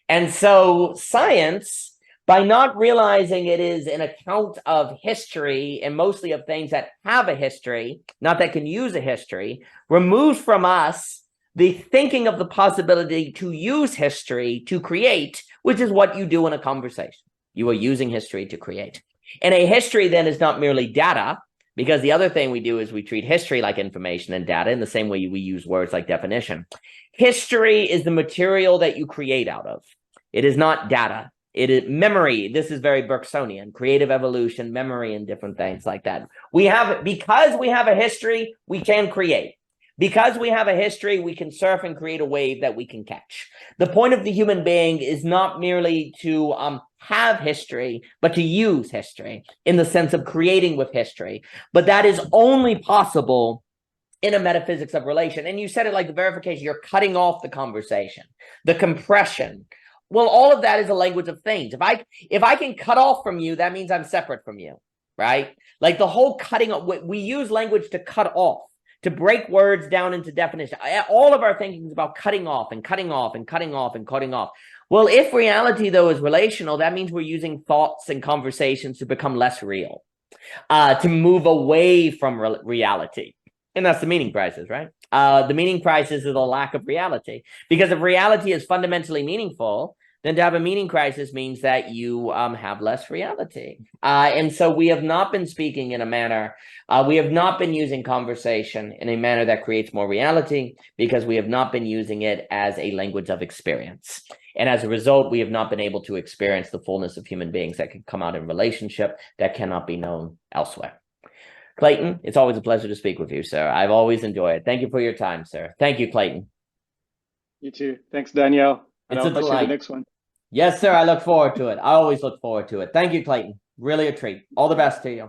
And so science, by not realizing it is an account of history, and mostly of things that have a history, not that can use a history, removes from us the thinking of the possibility to use history to create, which is what you do in a conversation. You are using history to create. And a history then is not merely data, because the other thing we do is we treat history like information and data in the same way we use words like definition. History is the material that you create out of. It is not data. It is memory. This is very Bergsonian, creative evolution, memory, and different things like that. Because we have a history, we can create. Because we have a history, we can surf and create a wave that we can catch. The point of the human being is not merely to have history, but to use history in the sense of creating with history. But that is only possible in a metaphysics of relation. And you said it like the verification, you're cutting off the conversation, the compression. Well, all of that is a language of things. If I can cut off from you, that means I'm separate from you, right? Like the whole cutting off, we use language to cut off, to break words down into definition. All of our thinking is about cutting off and cutting off and cutting off and cutting off. Well, if reality, though, is relational, that means we're using thoughts and conversations to become less real, to move away from reality. And that's the meaning crisis, right? The meaning crisis is a lack of reality. Because if reality is fundamentally meaningful, then to have a meaning crisis means that you have less reality. And so we have not been speaking in a manner, we have not been using conversation in a manner that creates more reality, because we have not been using it as a language of experience. And as a result, we have not been able to experience the fullness of human beings that can come out in relationship that cannot be known elsewhere. Clayton, it's always a pleasure to speak with you, sir. I've always enjoyed it. Thank you for your time, sir. Thank you, Clayton. You too. Thanks, Danielle. And It's I'll a catch you delight. the next one. Yes, sir. I look forward to it. I always look forward to it. Thank you, Clayton. Really a treat. All the best to you.